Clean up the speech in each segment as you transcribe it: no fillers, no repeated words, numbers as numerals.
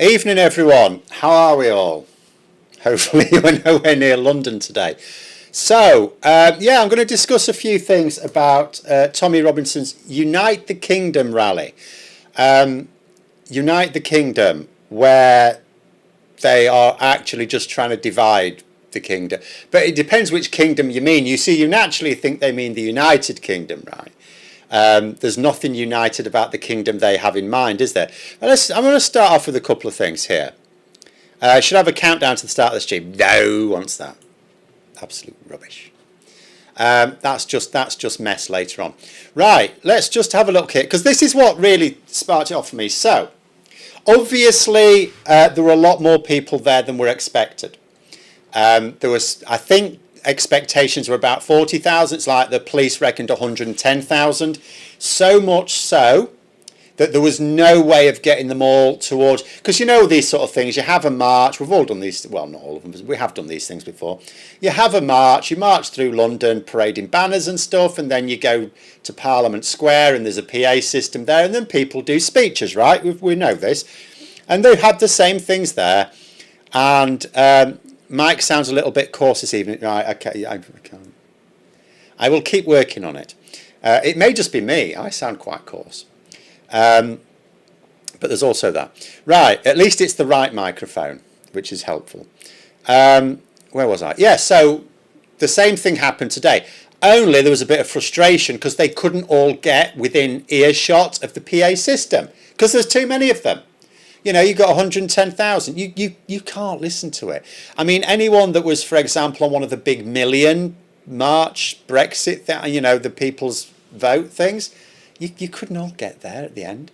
Evening, everyone. How are we all? Hopefully, we're nowhere near London today. So, yeah, I'm going to discuss a few things about Tommy Robinson's Unite the Kingdom rally. Unite the Kingdom, where they are actually just trying to divide the kingdom. But it depends which kingdom you mean. You see, you naturally think they mean the United Kingdom, right? There's nothing united about the kingdom they have in mind, is there? I'm going to start off with a couple of things here. Should I have a countdown to the start of the stream? No, wants that. Absolute rubbish. That's just mess later on. Right, let's just have a look here, because this is what really sparked it off for me. So, obviously, there were a lot more people there than were expected. There was, I think, expectations were about 40,000. It's like the police reckoned 110,000. So much so that there was no way of getting them all towards, because you know these sort of things, you have a march, we've all done these, well, not all of them, but we have done these things before. You have a march, you march through London parading banners and stuff, and then you go to Parliament Square and there's a PA system there, and then people do speeches, right? We know this. And they had the same things there, and Mike sounds a little bit coarse this evening. Right, okay, I can't. I will keep working on it. It may just be me, I sound quite coarse. But there's also that. Right, at least it's the right microphone, which is helpful. Where was I? Yeah, so the same thing happened today. Only there was a bit of frustration because they couldn't all get within earshot of the PA system because there's too many of them. You know, you've got 110,000. You can't listen to it. I mean, anyone that was, for example, on one of the big million March Brexit, you know, the people's vote things, you couldn't all get there at the end.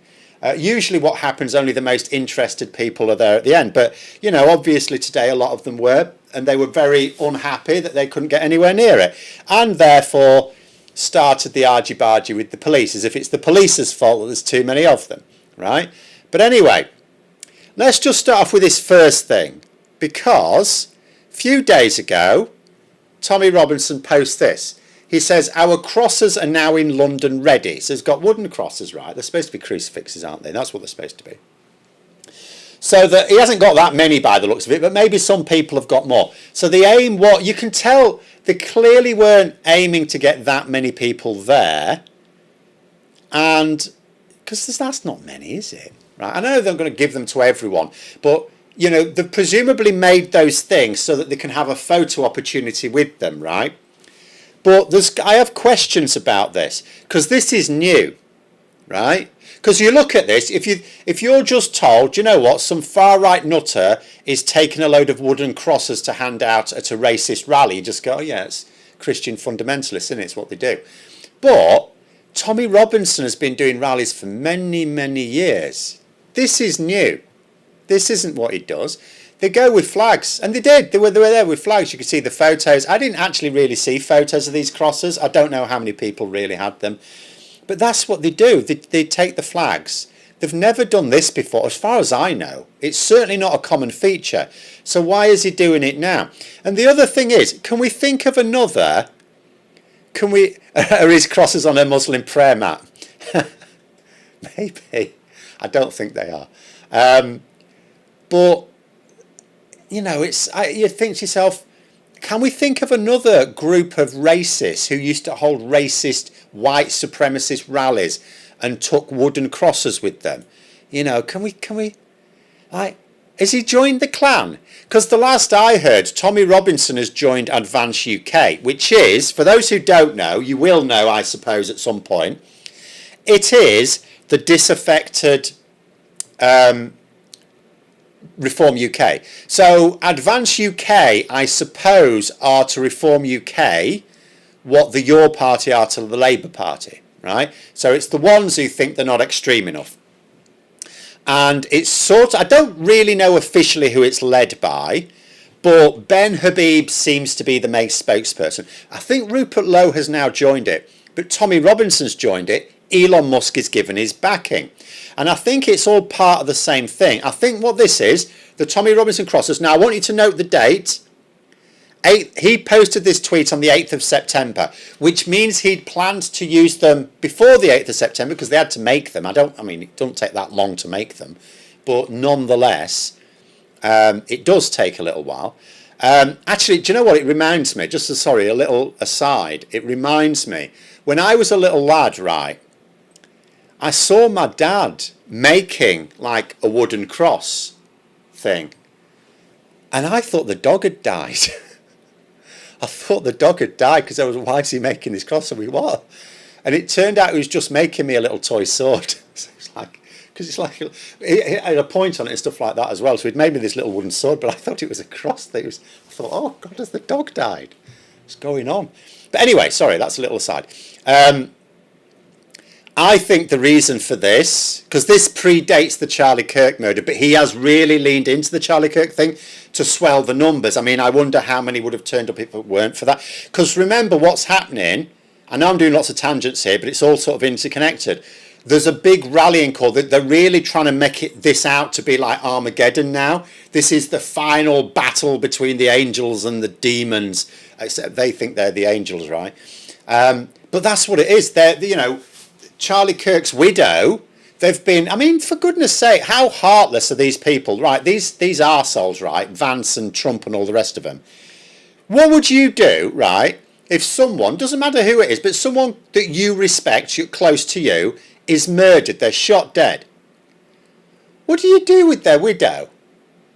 Usually what happens, only the most interested people are there at the end. But, you know, obviously today a lot of them were, and they were very unhappy that they couldn't get anywhere near it. And therefore started the argy-bargy with the police, as if it's the police's fault that there's too many of them, right? But anyway, let's just start off with this first thing, because a few days ago, Tommy Robinson posts this. He says, our crosses are now in London ready. So he's got wooden crosses, right? They're supposed to be crucifixes, aren't they? That's what they're supposed to be. So that he hasn't got that many by the looks of it, but maybe some people have got more. So the aim, what you can tell, they clearly weren't aiming to get that many people there. And because that's not many, is it? Right? I know they're going to give them to everyone, but you know, they've presumably made those things so that they can have a photo opportunity with them, right? But I have questions about this because this is new, right? Because you look at this, if you're just told, you know what, some far right nutter is taking a load of wooden crosses to hand out at a racist rally, you just go, oh yeah, it's Christian fundamentalists, isn't it? It's what they do. But Tommy Robinson has been doing rallies for many, many years. This is new. This isn't what he does. They go with flags, and they did. They were there with flags. You could see the photos. I didn't actually really see photos of these crosses. I don't know how many people really had them. But that's what they do. They take the flags. They've never done this before, as far as I know. It's certainly not a common feature. So why is he doing it now? And the other thing is, can we think of another? Are his crosses on a Muslim prayer mat? Maybe. I don't think they are. But you know, you think to yourself, can we think of another group of racists who used to hold racist white supremacist rallies and took wooden crosses with them? You know, can we like, has he joined the clan? Because the last I heard, Tommy Robinson has joined Advance UK, which is, for those who don't know, you will know, I suppose, at some point, it is the disaffected Reform UK. So Advance UK, I suppose, are to Reform UK what the Your Party are to the Labour Party, right? So it's the ones who think they're not extreme enough. And it's sort of, I don't really know officially who it's led by, but Ben Habib seems to be the main spokesperson. I think Rupert Lowe has now joined it, but Tommy Robinson's joined it. Elon Musk is given his backing. And I think it's all part of the same thing. I think what this is, the Tommy Robinson crosses. Now, I want you to note the date. He posted this tweet on the 8th of September, which means he'd planned to use them before the 8th of September because they had to make them. I mean, it doesn't take that long to make them. but nonetheless, it does take a little while. Actually, do you know what it reminds me? Just a little aside. It reminds me, when I was a little lad, right, I saw my dad making like a wooden cross thing. And I thought the dog had died. I thought the dog had died because I was, why is he making this cross? And we what? And it turned out he was just making me a little toy sword. So it's like, because it's like, it had a point on it and stuff like that as well. So he'd made me this little wooden sword, but I thought it was a cross thing. I thought, oh God, has the dog died? What's going on? But anyway, sorry, that's a little aside. I think the reason for this, because this predates the Charlie Kirk murder, but he has really leaned into the Charlie Kirk thing to swell the numbers. I mean, I wonder how many would have turned up if it weren't for that. Because remember what's happening, I know I'm doing lots of tangents here, but it's all sort of interconnected. There's a big rallying call that they're really trying to make this out to be like Armageddon now. This is the final battle between the angels and the demons, except they think they're the angels, right? But that's what it is. They're, you know, Charlie Kirk's widow, they've been, I mean, for goodness sake, how heartless are these people, right? These arseholes, right? Vance and Trump and all the rest of them. What would you do, right, if someone, doesn't matter who it is, but someone that you respect, you're close to you, is murdered, they're shot dead? What do you do with their widow?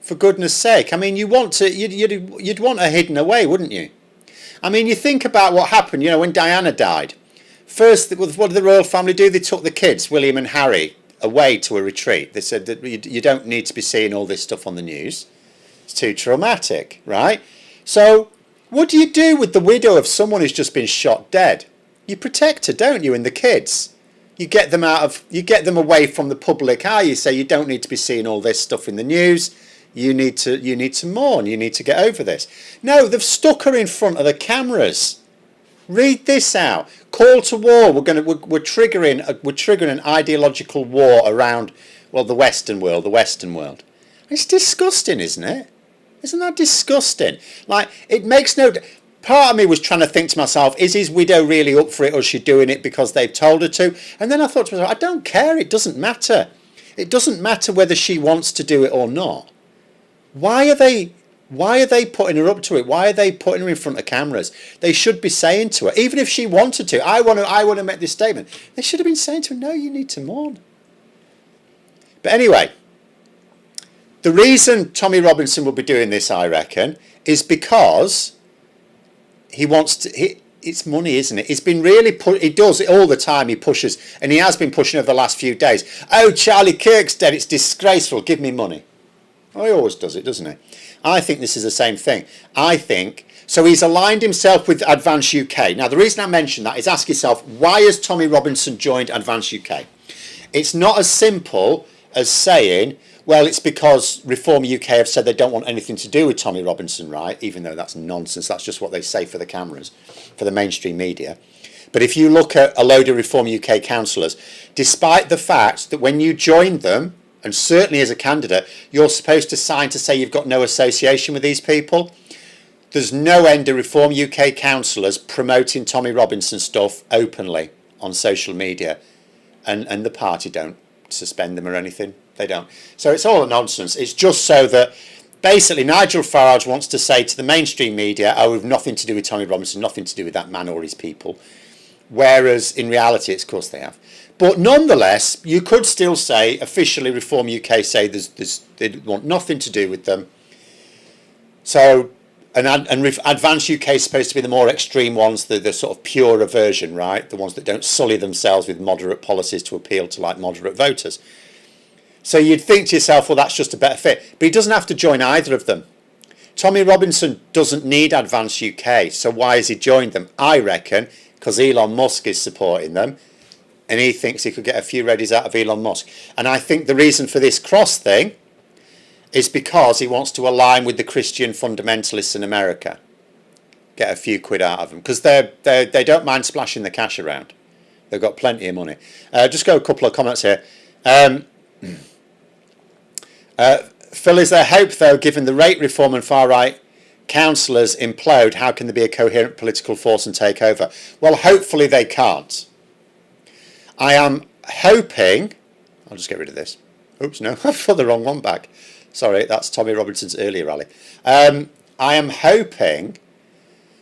For goodness sake, I mean, you'd want her hidden away, wouldn't you? I mean, you think about what happened, you know, when Diana died. First, what did the royal family do? They took the kids, William and Harry, away to a retreat. They said that you don't need to be seeing all this stuff on the news. It's too traumatic, right? So what do you do with the widow of someone who's just been shot dead? You protect her, don't you, and the kids? You get them away from the public eye. You say you don't need to be seeing all this stuff in the news. You need to mourn. You need to get over this. No, they've stuck her in front of the cameras. Read this out. Call to war. We're triggering an ideological war around, well, the Western world. It's disgusting, isn't it? Isn't that disgusting? Like, it makes no. Part of me was trying to think to myself, is his widow really up for it, or is she doing it because they've told her to? And then I thought to myself, I don't care. It doesn't matter. It doesn't matter whether she wants to do it or not. Why are they putting her up to it? Why are they putting her in front of cameras? They should be saying to her, even if she wanted to, I want to make this statement. They should have been saying to her, no, you need to mourn. But anyway, the reason Tommy Robinson will be doing this, I reckon, is because he wants to. It's money, isn't it? He's been really he does it all the time. He pushes, and he has been pushing over the last few days. Oh, Charlie Kirk's dead. It's disgraceful. Give me money. Oh, he always does it, doesn't he? I think this is the same thing. I think, so he's aligned himself with Advance UK. Now, the reason I mention that is ask yourself, why has Tommy Robinson joined Advance UK? It's not as simple as saying, well, it's because Reform UK have said they don't want anything to do with Tommy Robinson, right? Even though that's nonsense. That's just what they say for the cameras, for the mainstream media. But if you look at a load of Reform UK councillors, despite the fact that when you joined them, and certainly as a candidate, you're supposed to sign to say you've got no association with these people. There's no end of Reform UK councillors promoting Tommy Robinson stuff openly on social media. And the party don't suspend them or anything. They don't. So it's all nonsense. It's just so that basically Nigel Farage wants to say to the mainstream media, oh, we've nothing to do with Tommy Robinson, nothing to do with that man or his people. Whereas in reality, it's of course they have. But nonetheless, you could still say, officially Reform UK say they want nothing to do with them. So, and Advance UK is supposed to be the more extreme ones, the sort of purer version, right? The ones that don't sully themselves with moderate policies to appeal to like moderate voters. So you'd think to yourself, well, that's just a better fit. But he doesn't have to join either of them. Tommy Robinson doesn't need Advance UK. So why has he joined them? I reckon because Elon Musk is supporting them. And he thinks he could get a few readies out of Elon Musk. And I think the reason for this cross thing is because he wants to align with the Christian fundamentalists in America. Get a few quid out of them. Because they don't mind splashing the cash around. They've got plenty of money. Just go a couple of comments here. Phil, is there hope, though, given the rate reform and far-right councillors implode, how can there be a coherent political force and take over? Well, hopefully they can't. I am hoping, I'll just get rid of this. Oops, no, I put the wrong one back. Sorry, that's Tommy Robinson's earlier rally. I am hoping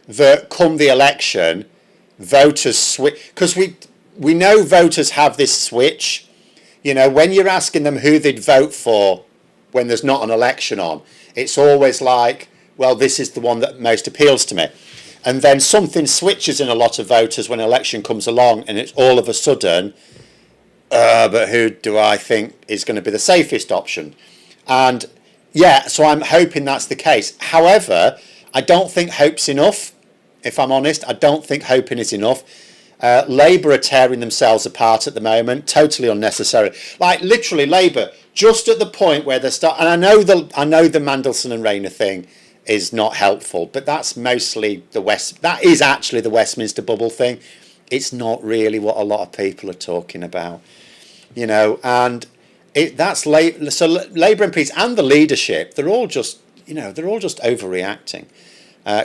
that come the election, voters switch, because we know voters have this switch. You know, when you're asking them who they'd vote for when there's not an election on, it's always like, well, this is the one that most appeals to me. And then something switches in a lot of voters when an election comes along, and it's all of a sudden, but who do I think is going to be the safest option? And yeah, so I'm hoping that's the case. However, I don't think hope's enough, if I'm honest. I don't think hoping is enough. Labour are tearing themselves apart at the moment, totally unnecessary. Like literally, Labour just at the point where they start. And I know the Mandelson and Rayner thing is not helpful, but that's mostly that is actually the Westminster bubble thing. It's not really what a lot of people are talking about, you know. And that's Labour. So Labour MPs and the leadership, they're all just overreacting.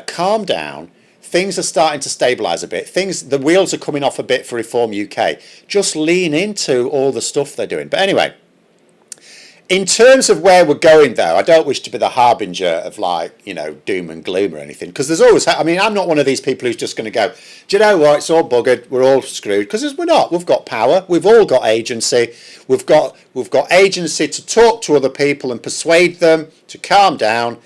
Calm down. Things are starting to stabilise a bit. The wheels are coming off a bit for Reform UK. Just lean into all the stuff they're doing. But anyway, in terms of where we're going, though, I don't wish to be the harbinger of, like, you know, doom and gloom or anything, because there's always, I mean, I'm not one of these people who's just going to go, do you know what, it's all buggered, we're all screwed, because we're not. We've got power, we've all got agency, we've got agency to talk to other people and persuade them to calm down,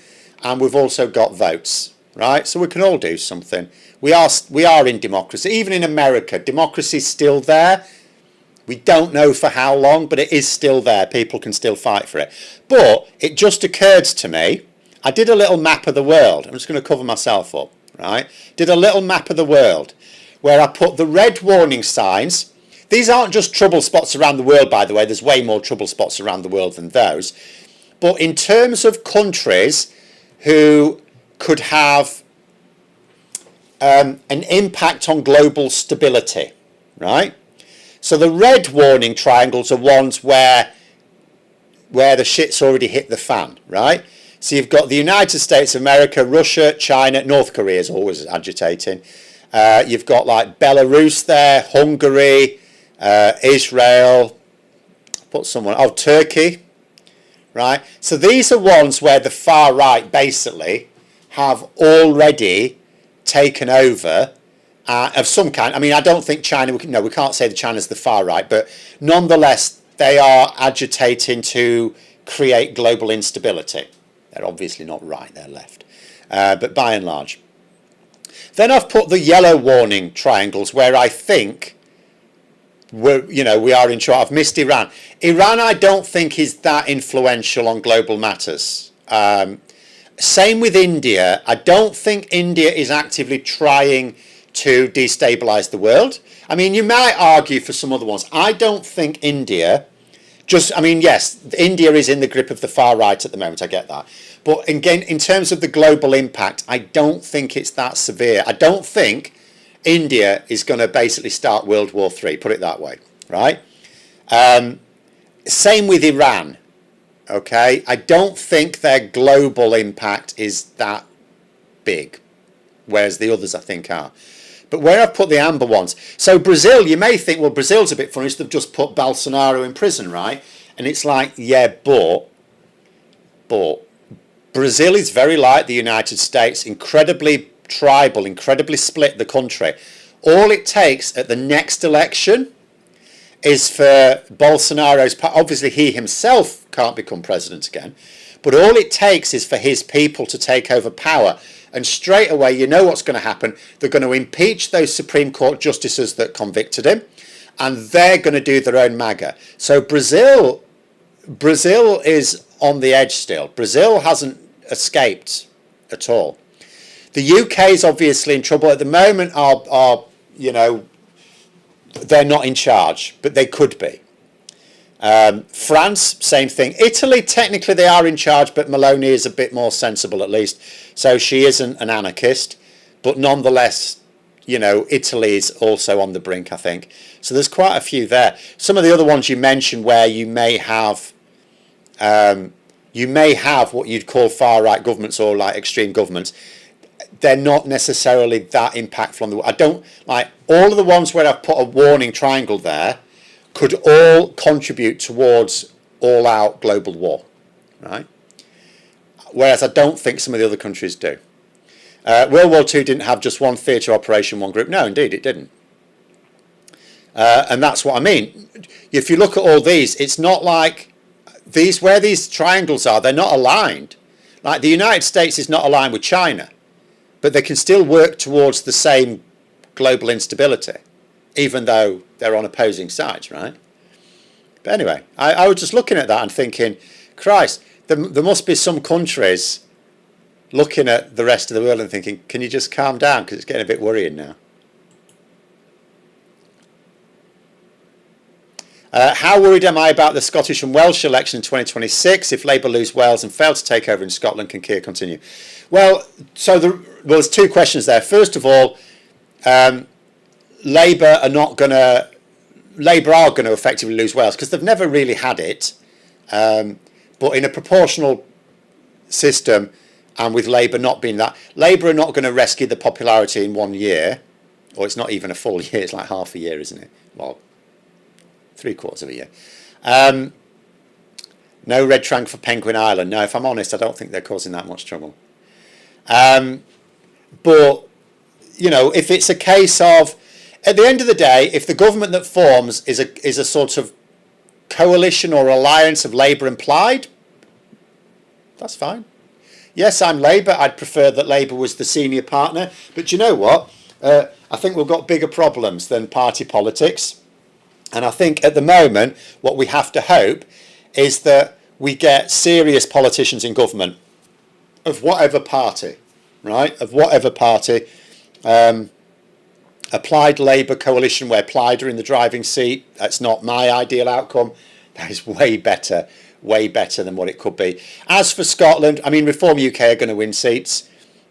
and we've also got votes, right? So we can all do something. We are in democracy. Even in America, democracy's still there. We don't know for how long, but it is still there. People can still fight for it. But it just occurred to me, I did a little map of the world. I'm just going to cover myself up, right? Did a little map of the world where I put the red warning signs. These aren't just trouble spots around the world, by the way. There's way more trouble spots around the world than those. But in terms of countries who could have an impact on global stability, right? So the red warning triangles are ones where the shit's already hit the fan, right? So you've got the United States of America, Russia, China, North Korea is always agitating. You've got like Belarus there, Hungary, Israel, Turkey, right? So these are ones where the far right basically have already taken over of some kind. I mean, I don't think China, we can't say that China's the far right, but nonetheless, they are agitating to create global instability. They're obviously not right, they're left. But by and large. Then I've put the yellow warning triangles where I think we are in charge. I've missed Iran. Iran, I don't think is that influential on global matters. Same with India. I don't think India is actively trying to destabilise the world. I mean, you might argue for some other ones. I don't think India, yes, India is in the grip of the far right at the moment, I get that. But again, in terms of the global impact, I don't think it's that severe. I don't think India is going to basically start World War III, put it that way, right? Same with Iran, okay? I don't think their global impact is that big, whereas the others I think are. But where I've put the amber ones, so Brazil, you may think, well, Brazil's a bit funny, so they've just put Bolsonaro in prison, right? And it's like, yeah, but Brazil is very like the United States, incredibly tribal, incredibly split the country. All it takes at the next election is for Bolsonaro's, obviously he himself can't become president again, but all it takes is for his people to take over power. And straight away, you know what's going to happen. They're going to impeach those Supreme Court justices that convicted him, and they're going to do their own MAGA. So Brazil is on the edge still. Brazil hasn't escaped at all. The UK is obviously in trouble at the moment. They're not in charge, but they could be. France, same thing. Italy, technically they are in charge, but Meloni is a bit more sensible at least. So she isn't an anarchist, but nonetheless, Italy is also on the brink, I think. So there's quite a few there. Some of the other ones you mentioned where you may have what you'd call far-right governments or like extreme governments. They're not necessarily that impactful on the... I don't like all of the ones where I've put a warning triangle there could all contribute towards all-out global war, right? Whereas I don't think some of the other countries do. World War II didn't have just one theatre operation, one group. No, indeed, it didn't. And that's what I mean. If you look at all these, it's not like where these triangles are, they're not aligned. Like the United States is not aligned with China, but they can still work towards the same global instability, even though they're on opposing sides, right? But anyway, I was just looking at that and thinking, Christ, there must be some countries looking at the rest of the world and thinking, can you just calm down, because it's getting a bit worrying now. How worried am I about the Scottish and Welsh election in 2026? If Labour lose Wales and fail to take over in Scotland, can Keir continue? Well, there's two questions there. First of all, Labour are going to effectively lose Wales because they've never really had it. But in a proportional system, and with Labour not being that, Labour are not going to rescue the popularity in 1 year, or it's not even a full year, it's like half a year, isn't it? Well, 3/4 of a year. No red trunk for Penguin Island. No, if I'm honest, I don't think they're causing that much trouble. But, you know, if it's a case of, at the end of the day, if the government that forms is a sort of coalition or alliance of Labour and Plaid, that's fine. Yes, I'm Labour. I'd prefer that Labour was the senior partner. But you know what? I think we've got bigger problems than party politics. And I think at the moment, what we have to hope is that we get serious politicians in government of whatever party, right? Of whatever party. A Plaid Labour coalition where Plaid are in the driving seat. That's not my ideal outcome. That is way better than what it could be. As for Scotland, I mean, Reform UK are going to win seats.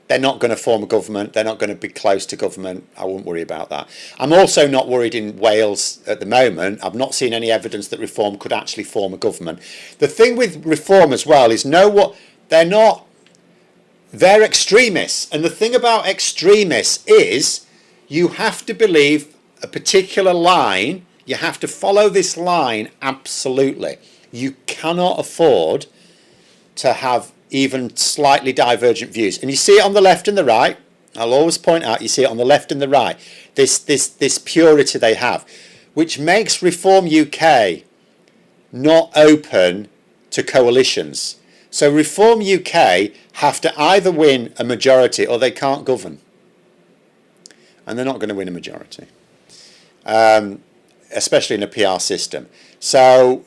They're not going to form a government. They're not going to be close to government. I wouldn't worry about that. I'm also not worried in Wales at the moment. I've not seen any evidence that Reform could actually form a government. The thing with Reform as well is they're extremists. And the thing about extremists is you have to believe a particular line. You have to follow this line absolutely. You cannot afford to have even slightly divergent views. And you see it on the left and the right. I'll always point out, you see it on the left and the right. This purity they have, which makes Reform UK not open to coalitions. So Reform UK have to either win a majority or they can't govern. And they're not going to win a majority, especially in a PR system. So,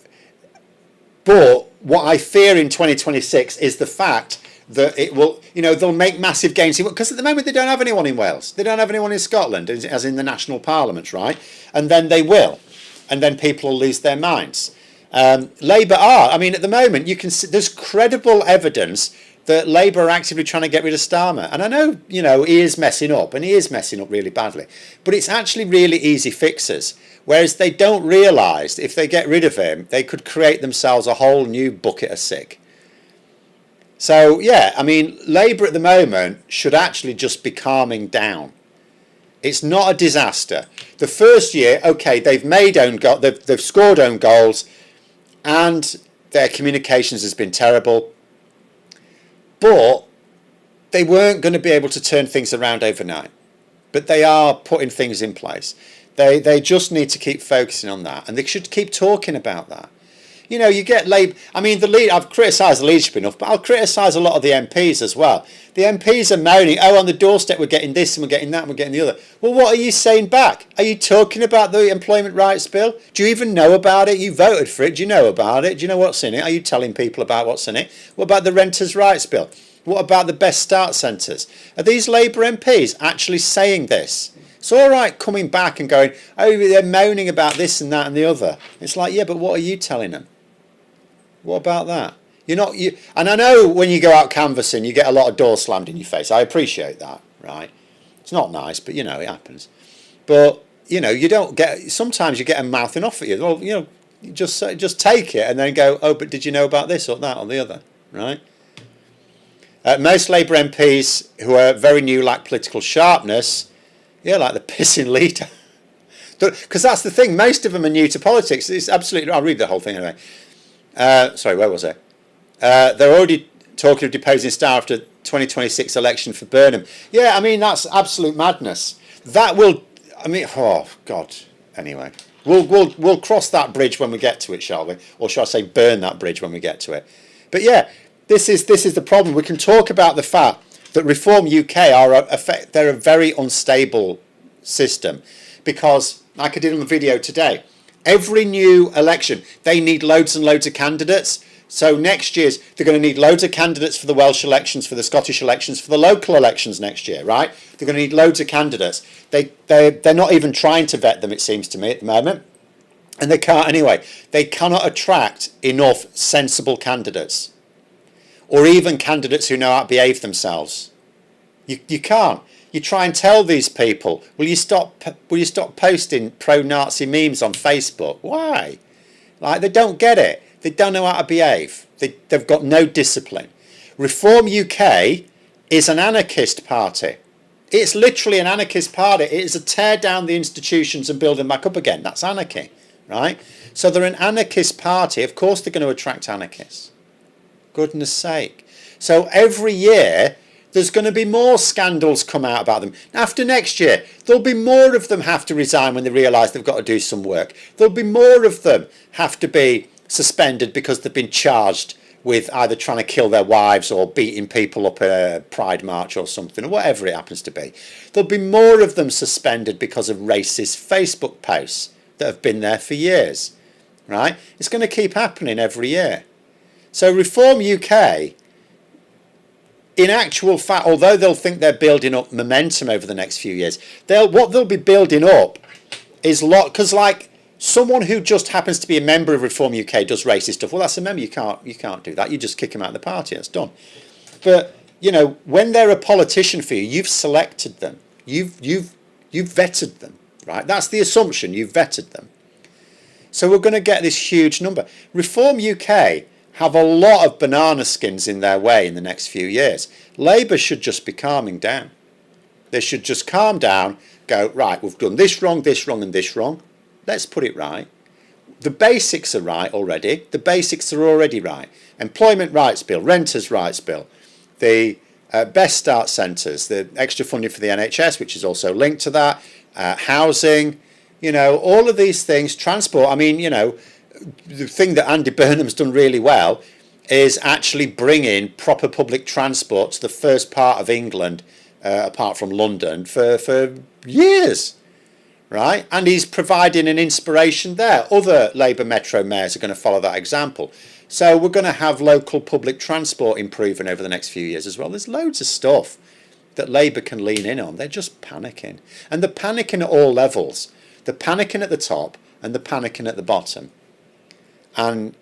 but what I fear in 2026 is the fact that it will, they'll make massive gains. Because at the moment they don't have anyone in Wales. They don't have anyone in Scotland, as in the national parliaments, right? And then they will. And then people will lose their minds. Labour are. I mean, at the moment, there's credible evidence that Labour are actively trying to get rid of Starmer. And I know, he is messing up, and he is messing up really badly. But it's actually really easy fixes. Whereas they don't realise if they get rid of him, they could create themselves a whole new bucket of sick. So, yeah, I mean, Labour at the moment should actually just be calming down. It's not a disaster. The first year, okay, they've scored own goals, and their communications has been terrible. But they weren't going to be able to turn things around overnight. But they are putting things in place. They just need to keep focusing on that, and they should keep talking about that. You get Labour. I mean, I've criticised the leadership enough, but I'll criticise a lot of the MPs as well. The MPs are moaning, on the doorstep we're getting this and we're getting that and we're getting the other. Well, what are you saying back? Are you talking about the Employment Rights Bill? Do you even know about it? You voted for it. Do you know about it? Do you know what's in it? Are you telling people about what's in it? What about the Renters' Rights Bill? What about the Best Start Centres? Are these Labour MPs actually saying this? It's all right coming back and going, they're moaning about this and that and the other. It's like, yeah, but what are you telling them? What about that? And I know when you go out canvassing, you get a lot of doors slammed in your face. I appreciate that, right? It's not nice, but, it happens. But, you don't get, sometimes you get a mouthing off at you. Well, you just take it and then go, but did you know about this or that or the other, right? Most Labour MPs who are very new lack political sharpness. Yeah, like the pissing leader. Because that's the thing. Most of them are new to politics. It's absolutely. I'll read the whole thing anyway. Sorry, where was I? They're already talking of deposing Starmer after 2026 election for Burnham. Yeah, I mean, that's absolute madness. That will, I mean, oh God. Anyway, we'll cross that bridge when we get to it, shall we? Or shall I say, burn that bridge when we get to it? But yeah, this is the problem. We can talk about the fact that Reform UK they're a very unstable system, because, like I did on the video today, every new election they need loads and loads of candidates. So next year's they're going to need loads of candidates for the Welsh elections, for the Scottish elections, for the local elections next year, right? They're going to need loads of candidates. They're not even trying to vet them, it seems to me, at the moment, and they can't anyway. They cannot attract enough sensible candidates, or even candidates who know how to behave themselves. You can't. You try and tell these people, will you stop posting pro-Nazi memes on Facebook? Why? Like, they don't get it. They don't know how to behave. They've got no discipline. Reform UK is an anarchist party. It's literally an anarchist party. It is a tear down the institutions and build them back up again. That's anarchy, right? So they're an anarchist party. Of course they're going to attract anarchists. Goodness sake. So every year there's going to be more scandals come out about them. After next year, there'll be more of them have to resign when they realise they've got to do some work. There'll be more of them have to be suspended because they've been charged with either trying to kill their wives or beating people up at a Pride March or something, or whatever it happens to be. There'll be more of them suspended because of racist Facebook posts that have been there for years, right? It's going to keep happening every year. So Reform UK, in actual fact, although they'll think they're building up momentum over the next few years, what they'll be building up is because, like, someone who just happens to be a member of Reform UK does racist stuff. Well, that's a member. You can't do that. You just kick them out of the party. That's done. But you know, when they're a politician for you, you've selected them. You've vetted them, right? That's the assumption. You've vetted them. So we're going to get this huge number. Reform UK have a lot of banana skins in their way in the next few years. Labour should just be calming down. They should just calm down. Go, right, we've done this wrong, and this wrong. Let's put it right. The basics are right already. The basics are already right. Employment Rights Bill, Renters' Rights Bill, the Best Start Centres, the extra funding for the NHS, which is also linked to that, housing, you know, all of these things, transport. I mean, you know, the thing that Andy Burnham's done really well is actually bringing proper public transport to the first part of England, apart from London, for years. Right, and he's providing an inspiration there. Other Labour Metro mayors are going to follow that example. So we're going to have local public transport improving over the next few years as well. There's loads of stuff that Labour can lean in on. They're just panicking. And they're panicking at all levels. They're panicking at the top and they're panicking at the bottom. And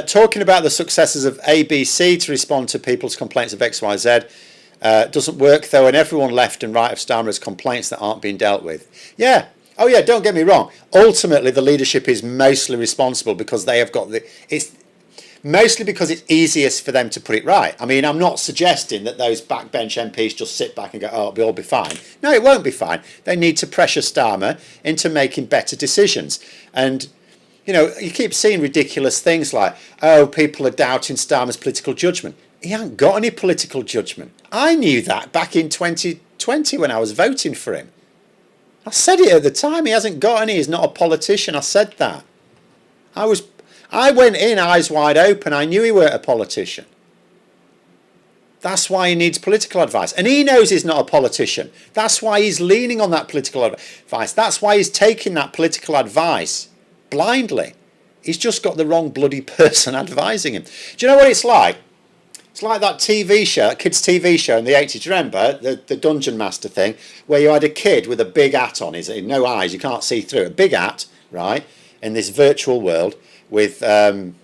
talking about the successes of ABC to respond to people's complaints of XYZ, doesn't work though, and everyone left and right of Starmer has complaints that aren't being dealt with. Yeah. Oh yeah, don't get me wrong. Ultimately the leadership is mostly responsible because they have got it's mostly because it's easiest for them to put it right. I mean, I'm not suggesting that those backbench MPs just sit back and go, oh, it'll all be fine. No, it won't be fine. They need to pressure Starmer into making better decisions. And you know, you keep seeing ridiculous things like, oh, people are doubting Starmer's political judgment. He hasn't got any political judgment. I knew that back in 2020 when I was voting for him. I said it at the time. He hasn't got any. He's not a politician. I said that. I went in eyes wide open. I knew he weren't a politician. That's why he needs political advice. And he knows he's not a politician. That's why he's leaning on that political advice. That's why he's taking that political advice blindly. He's just got the wrong bloody person advising him. Do you know what it's like? It's like that TV show, that kids' TV show in the 80s. Do you remember the Dungeon Master thing, where you had a kid with a big hat on, no eyes, you can't see through, a big hat, right, in this virtual world with, you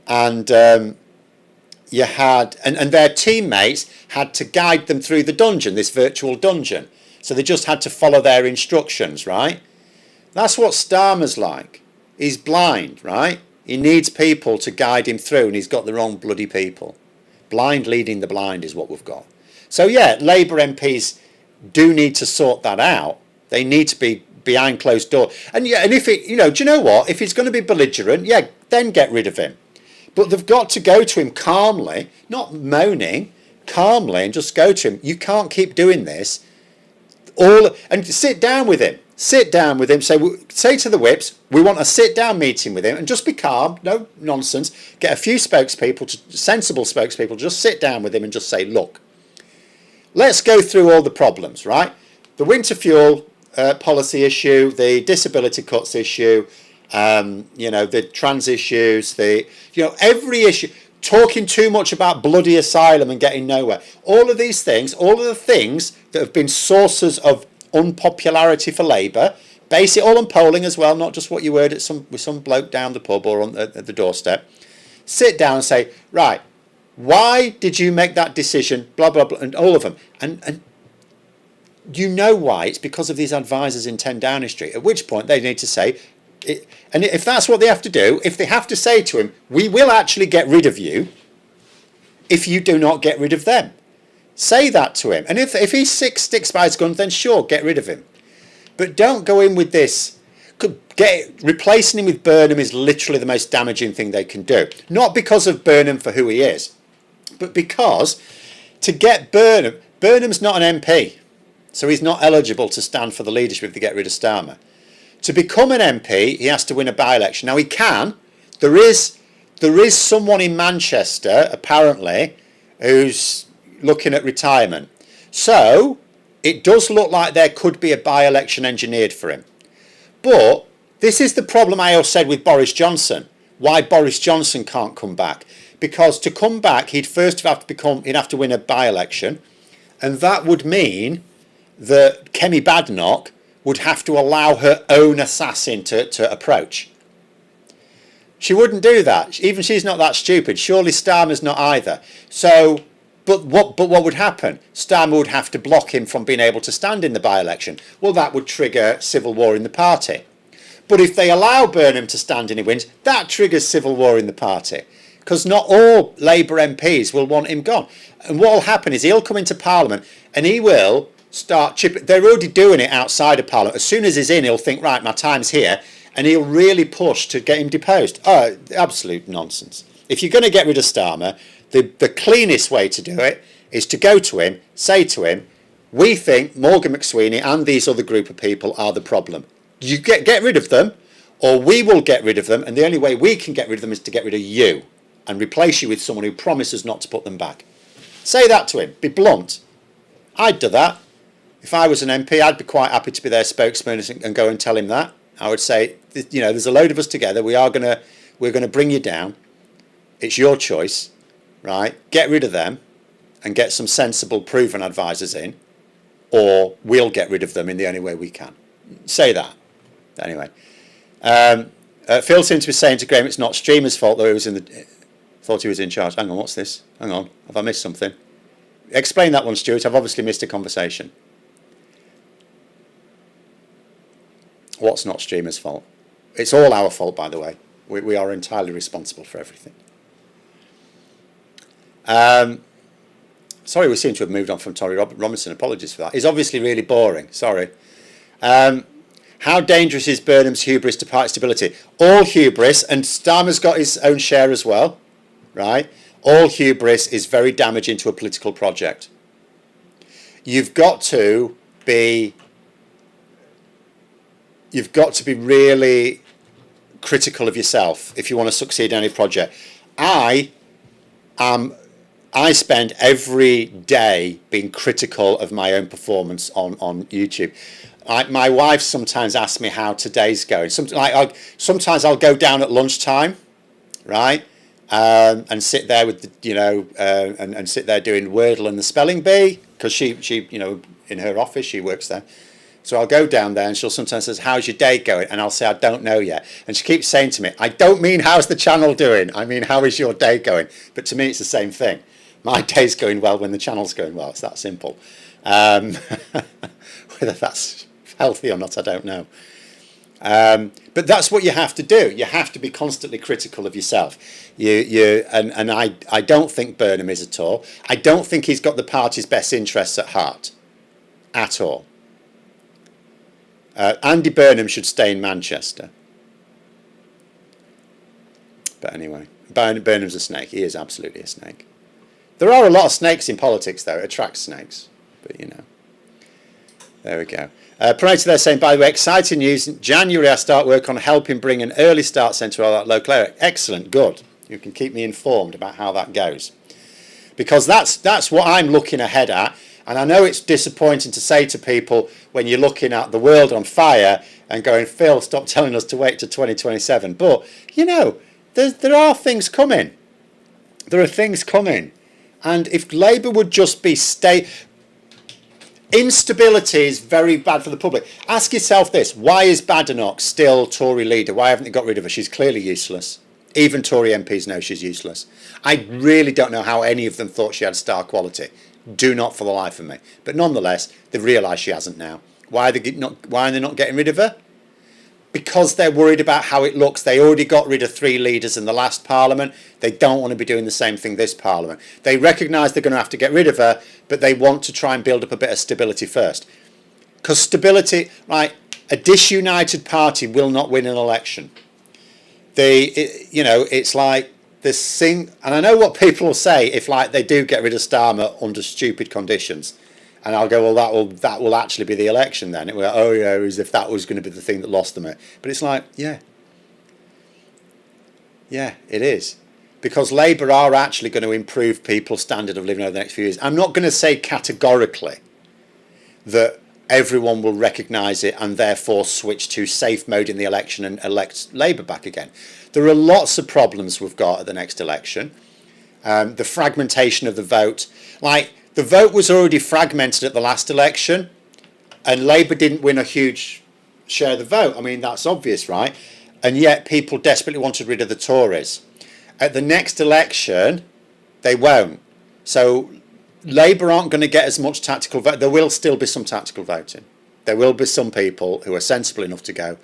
had, and their teammates had to guide them through the dungeon, this virtual dungeon. So they just had to follow their instructions, right? That's what Starmer's like. He's blind, right? He needs people to guide him through, and he's got the wrong bloody people. Blind leading the blind is what we've got. So yeah, Labour MPs do need to sort that out. They need to be behind closed door. And yeah, and if it, do you know what? If he's going to be belligerent, yeah, then get rid of him. But they've got to go to him calmly, not moaning, calmly, and just go to him. You can't keep doing this. And sit down with him. Sit down with him. Say to the whips, we want a sit-down meeting with him, and just be calm, no nonsense. Get a few sensible spokespeople, just sit down with him and just say, look, let's go through all the problems, right? The winter fuel policy issue, the disability cuts issue, the trans issues, every issue. Talking too much about bloody asylum and getting nowhere. All of these things, all of the things that have been sources of unpopularity for Labour, base it all on polling as well, not just what you heard with some bloke down the pub or at the doorstep. Sit down and say, right, why did you make that decision? Blah, blah, blah, and all of them. And you know why. It's because of these advisors in 10 Downing Street, at which point they need to say, and if that's what they have to do, if they have to say to him, we will actually get rid of you if you do not get rid of them. Say that to him. And if he sticks by his guns, then sure, get rid of him. But don't go in with this. Replacing him with Burnham is literally the most damaging thing they can do. Not because of Burnham for who he is, but because to get Burnham's not an MP, so he's not eligible to stand for the leadership if they get rid of Starmer. To become an MP, he has to win a by-election. Now he can. There is someone in Manchester, apparently, who's looking at retirement. So it does look like there could be a by-election engineered for him. But this is the problem I said with Boris Johnson. Why Boris Johnson can't come back. Because to come back, he'd have to win a by-election. And that would mean that Kemi Badenoch would have to allow her own assassin to approach. She wouldn't do that. Even she's not that stupid. Surely Starmer's not either. So, but what would happen? Starmer would have to block him from being able to stand in the by-election. Well, that would trigger civil war in the party. But if they allow Burnham to stand and he wins, that triggers civil war in the party. Because not all Labour MPs will want him gone. And what will happen is he'll come into Parliament and he will start chipping. They're already doing it outside of Parliament. As soon as he's in, he'll think, right, my time's here, and he'll really push to get him deposed. Oh, absolute nonsense. If you're going to get rid of Starmer, the cleanest way to do it is to go to him, say to him, we think Morgan McSweeney and these other group of people are the problem. You get rid of them, or we will get rid of them, and the only way we can get rid of them is to get rid of you and replace you with someone who promises not to put them back. Say that to him. Be blunt. I'd do that. If I was an MP, I'd be quite happy to be their spokesman and go and tell him that. I would say, there's a load of us together. We're going to bring you down. It's your choice, right? Get rid of them and get some sensible, proven advisors in, or we'll get rid of them in the only way we can. Say that. Anyway, Phil seems to be saying to Graham, it's not Streamer's fault though. Thought he was in charge. Hang on, what's this? Hang on, have I missed something? Explain that one, Stuart. I've obviously missed a conversation. What's not Streamer's fault? It's all our fault, by the way. We are entirely responsible for everything. Sorry, we seem to have moved on from Tory Robinson. Apologies for that. He's obviously really boring. Sorry. How dangerous is Burnham's hubris to party stability? All hubris, and Starmer's got his own share as well, right? All hubris is very damaging to a political project. You've got to be really critical of yourself if you want to succeed in any project. I spend every day being critical of my own performance on YouTube. My wife sometimes asks me how today's going. Sometimes I'll go down at lunchtime, right, and sit there with and sit there doing Wordle and the spelling bee, because she in her office she works there. So I'll go down there and she'll sometimes say, how's your day going? And I'll say, I don't know yet. And she keeps saying to me, I don't mean how's the channel doing? I mean, how is your day going? But to me, it's the same thing. My day's going well when the channel's going well. It's that simple. Whether that's healthy or not, I don't know. But that's what you have to do. You have to be constantly critical of yourself. And I don't think Burnham is at all. I don't think he's got the party's best interests at heart. At all. Andy Burnham should stay in Manchester. But anyway, Burnham's a snake. He is absolutely a snake. There are a lot of snakes in politics, though. It attracts snakes. But, you know. There we go. Promoter there saying, by the way, exciting news. In January, I start work on helping bring an early start centre to our local area. Excellent. Good. You can keep me informed about how that goes. Because that's what I'm looking ahead at. And I know it's disappointing to say to people when you're looking at the world on fire and going, Phil, stop telling us to wait to 2027. But, you know, there are things coming. There are things coming. And if Labour would just be instability is very bad for the public. Ask yourself this. Why is Badenoch still Tory leader? Why haven't they got rid of her? She's clearly useless. Even Tory MPs know she's useless. I really don't know how any of them thought she had star quality. Do not for the life of me. But nonetheless, they've realised she hasn't now. Why are they not getting rid of her? Because they're worried about how it looks. They already got rid of 3 leaders in the last parliament. They don't want to be doing the same thing this parliament. They recognise they're going to have to get rid of her, but they want to try and build up a bit of stability first. Because stability, right, a disunited party will not win an election. It's like this thing, and I know what people will say if like they do get rid of Starmer under stupid conditions. And I'll go, well, that will actually be the election then. It will, oh yeah, as if that was going to be the thing that lost them it. But it's like, yeah, it is. Because Labour are actually going to improve people's standard of living over the next few years. I'm not going to say categorically that everyone will recognise it and therefore switch to safe mode in the election and elect Labour back again. There are lots of problems we've got at the next election. The fragmentation of the vote, like, the vote was already fragmented at the last election and Labour didn't win a huge share of the vote. I mean, that's obvious, right? And yet people desperately wanted rid of the Tories. At the next election, they won't. So Labour aren't going to get as much tactical vote. There will still be some tactical voting. There will be some people who are sensible enough to go,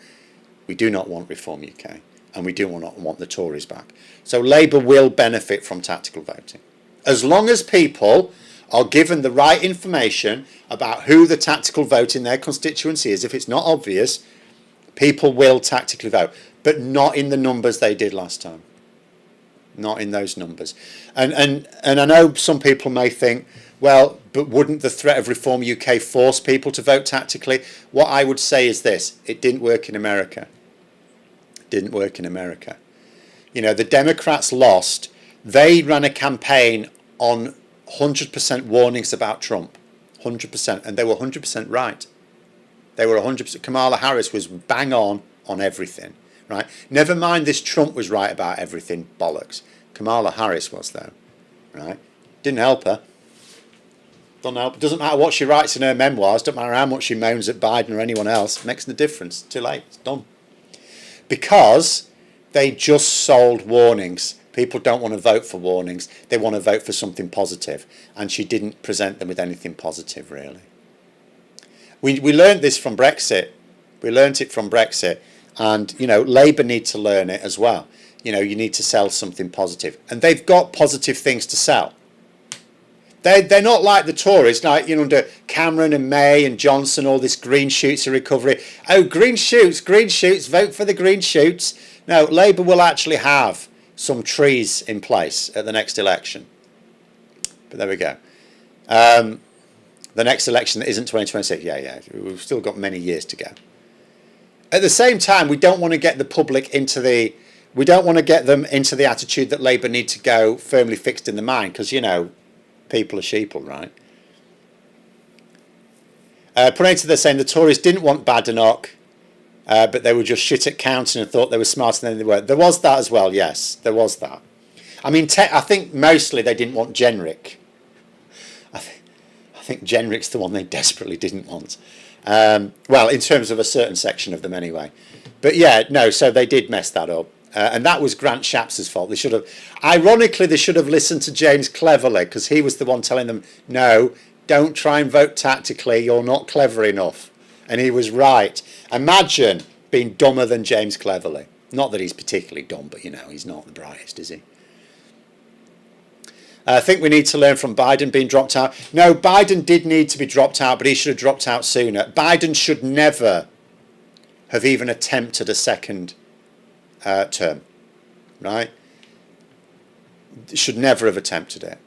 we do not want Reform UK and we do not want the Tories back. So Labour will benefit from tactical voting. As long as people are given the right information about who the tactical vote in their constituency is, if it's not obvious, people will tactically vote, but not in the numbers they did last time. Not in those numbers. And I know some people may think, well, but wouldn't the threat of Reform UK force people to vote tactically? What I would say is this, it didn't work in America. It didn't work in America. You know, the Democrats lost. They ran a campaign on 100% warnings about Trump, 100%, and they were 100% right. They were 100%. Kamala Harris was bang on everything, right? Never mind this Trump was right about everything, bollocks. Kamala Harris was, though, right? Didn't help her. Doesn't help. Doesn't matter what she writes in her memoirs. Doesn't matter how much she moans at Biden or anyone else. Makes no difference. Too late. It's done. Because they just sold warnings. People don't want to vote for warnings. They want to vote for something positive. And she didn't present them with anything positive, really. We learned this from Brexit. We learned it from Brexit. And, you know, Labour need to learn it as well. You know, you need to sell something positive. And they've got positive things to sell. They're not like the Tories, like, you know, under Cameron and May and Johnson, all this green shoots of recovery. Oh, green shoots, vote for the green shoots. No, Labour will actually have some trees in place at the next election. But there we go. The next election that isn't 2026. Yeah. We've still got many years to go. At the same time, we don't want to get the public into the... We don't want to get them into the attitude that Labour need to go firmly fixed in the mind, because, you know, people are sheeple, right? Pronator, they're saying the Tories didn't want Badenoch, but they were just shit at counting and thought they were smarter than they were. There was that as well, yes. There was that. I mean, I think mostly they didn't want Jenrick. I think Jenrick's the one they desperately didn't want. Well, in terms of a certain section of them anyway. But yeah, no, so they did mess that up. And that was Grant Shapps' fault. They should have, ironically, they should have listened to James Cleverly, because he was the one telling them, no, don't try and vote tactically, you're not clever enough. And he was right. Imagine being dumber than James Cleverly. Not that he's particularly dumb, but, you know, he's not the brightest, is he? I think we need to learn from Biden being dropped out. No, Biden did need to be dropped out, but he should have dropped out sooner. Biden should never have even attempted a second term, right? Should never have attempted it.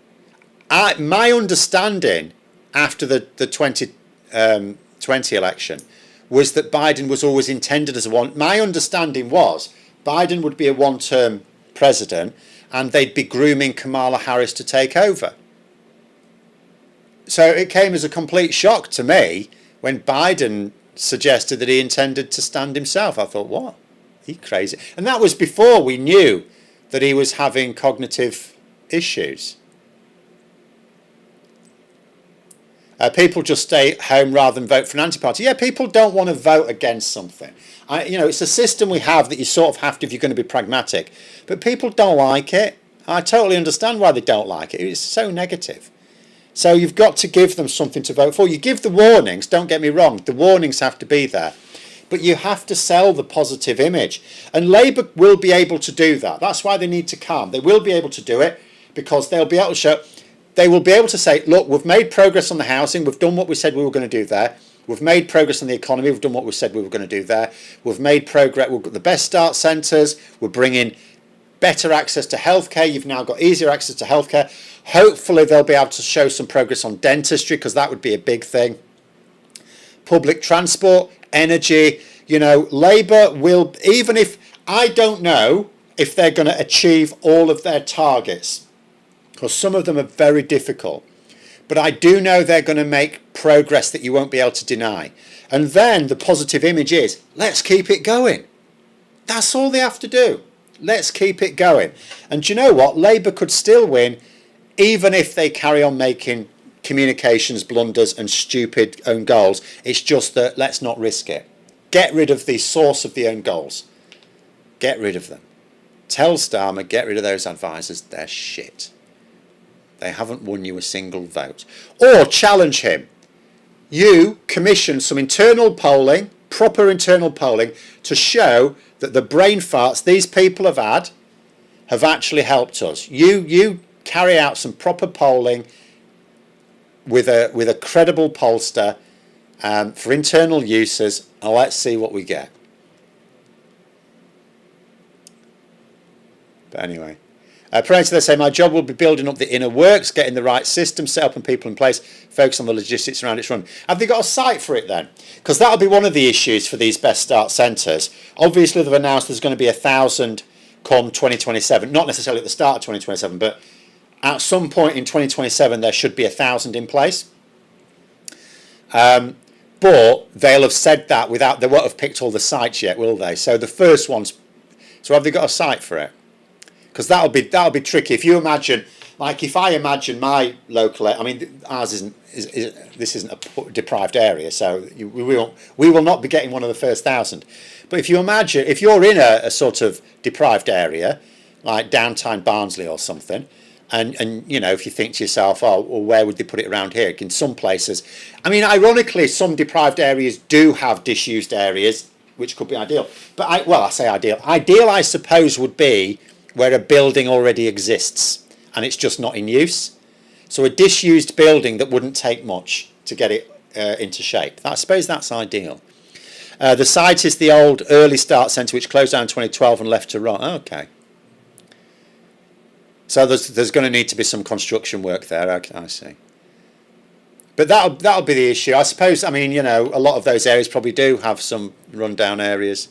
My understanding after the 2020 election was that Biden was always intended as a one. My understanding was Biden would be a one-term president and they'd be grooming Kamala Harris to take over. So it came as a complete shock to me when Biden suggested that he intended to stand himself. I thought, what? He crazy. And that was before we knew that he was having cognitive issues. People just stay at home rather than vote for an anti-party. Yeah, people don't want to vote against something. It's a system we have that you sort of have to if you're going to be pragmatic. But people don't like it. I totally understand why they don't like it. It's so negative. So you've got to give them something to vote for. You give the warnings, don't get me wrong. The warnings have to be there. But you have to sell the positive image. And Labour will be able to do that. That's why they need to calm. They will be able to do it because they'll be able to show... They will be able to say, look, we've made progress on the housing. We've done what we said we were going to do there. We've made progress on the economy. We've done what we said we were going to do there. We've made progress. We've got the best start centres. We're bringing better access to healthcare. You've now got easier access to healthcare. Hopefully they'll be able to show some progress on dentistry because that would be a big thing. Public transport, energy. Labour will, even if, I don't know if they're going to achieve all of their targets, because some of them are very difficult. But I do know they're going to make progress that you won't be able to deny. And then the positive image is, let's keep it going. That's all they have to do. Let's keep it going. And do you know what? Labour could still win, even if they carry on making communications blunders and stupid own goals. It's just that let's not risk it. Get rid of the source of the own goals. Get rid of them. Tell Starmer, get rid of those advisors. They're shit. They haven't won you a single vote. Or challenge him. You commission some internal polling, proper internal polling, to show that the brain farts these people have had have actually helped us. You carry out some proper polling with a credible pollster for internal uses, and let's see what we get. But anyway. Parents, they say, my job will be building up the inner works, getting the right system set up and people in place, focus on the logistics around its run. Have they got a site for it then? Because that'll be one of the issues for these best start centres. Obviously, they've announced there's going to be 1,000 come 2027. Not necessarily at the start of 2027, but at some point in 2027, there should be 1,000 in place. But they'll have said that without, they won't have picked all the sites yet, will they? So the first ones, so have they got a site for it? Because that'll be tricky. If you imagine, like if I imagine my local, I mean ours this isn't a deprived area, so we will not be getting one of the first 1,000. But if you imagine, if you're in a sort of deprived area, like downtown Barnsley or something, and if you think to yourself, oh, well, where would they put it around here? In some places, I mean, ironically, some deprived areas do have disused areas, which could be ideal. But I say ideal. Ideal, I suppose, would be where a building already exists and it's just not in use. So a disused building that wouldn't take much to get it into shape. I suppose that's ideal. The site is the old early start centre which closed down in 2012 and left to rot. Okay. So there's going to need to be some construction work there. I see. But that'll be the issue. I suppose, I mean, a lot of those areas probably do have some rundown areas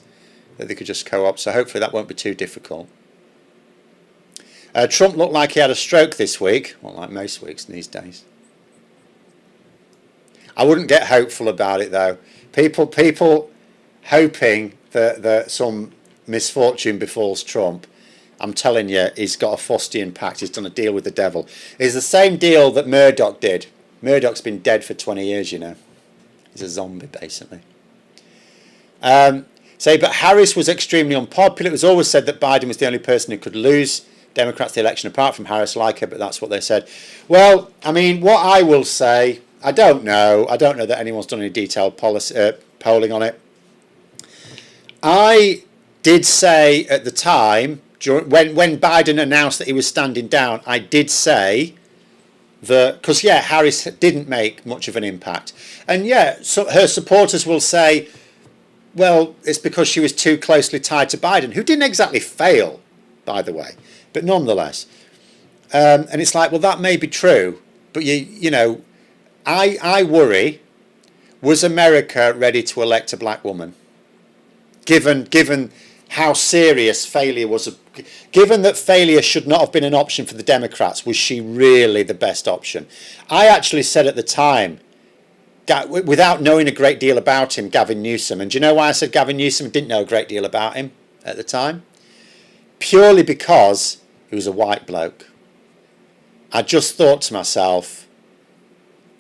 that they could just co-op. So hopefully that won't be too difficult. Trump looked like he had a stroke this week, well, like most weeks these days. I wouldn't get hopeful about it though. People hoping that some misfortune befalls Trump. I'm telling you, he's got a Faustian pact. He's done a deal with the devil. It's the same deal that Murdoch did. Murdoch's been dead for 20 years, He's a zombie, basically. But Harris was extremely unpopular. It was always said that Biden was the only person who could lose Democrats the election apart from Harris, like her, but that's what they said. Well, I mean, what I will say, I don't know that anyone's done any detailed polling on it. I did say at the time, when Biden announced that he was standing down, I did say that, because Harris didn't make much of an impact. And so her supporters will say, well, it's because she was too closely tied to Biden, who didn't exactly fail, by the way, but nonetheless. And it's like, well, that may be true, but you know, I worry, was America ready to elect a black woman? Given how serious failure was, given that failure should not have been an option for the Democrats, was she really the best option? I actually said at the time, without knowing a great deal about him, Gavin Newsom. And do you know why I said Gavin Newsom? Didn't know a great deal about him at the time? Purely because he was a white bloke. I just thought to myself,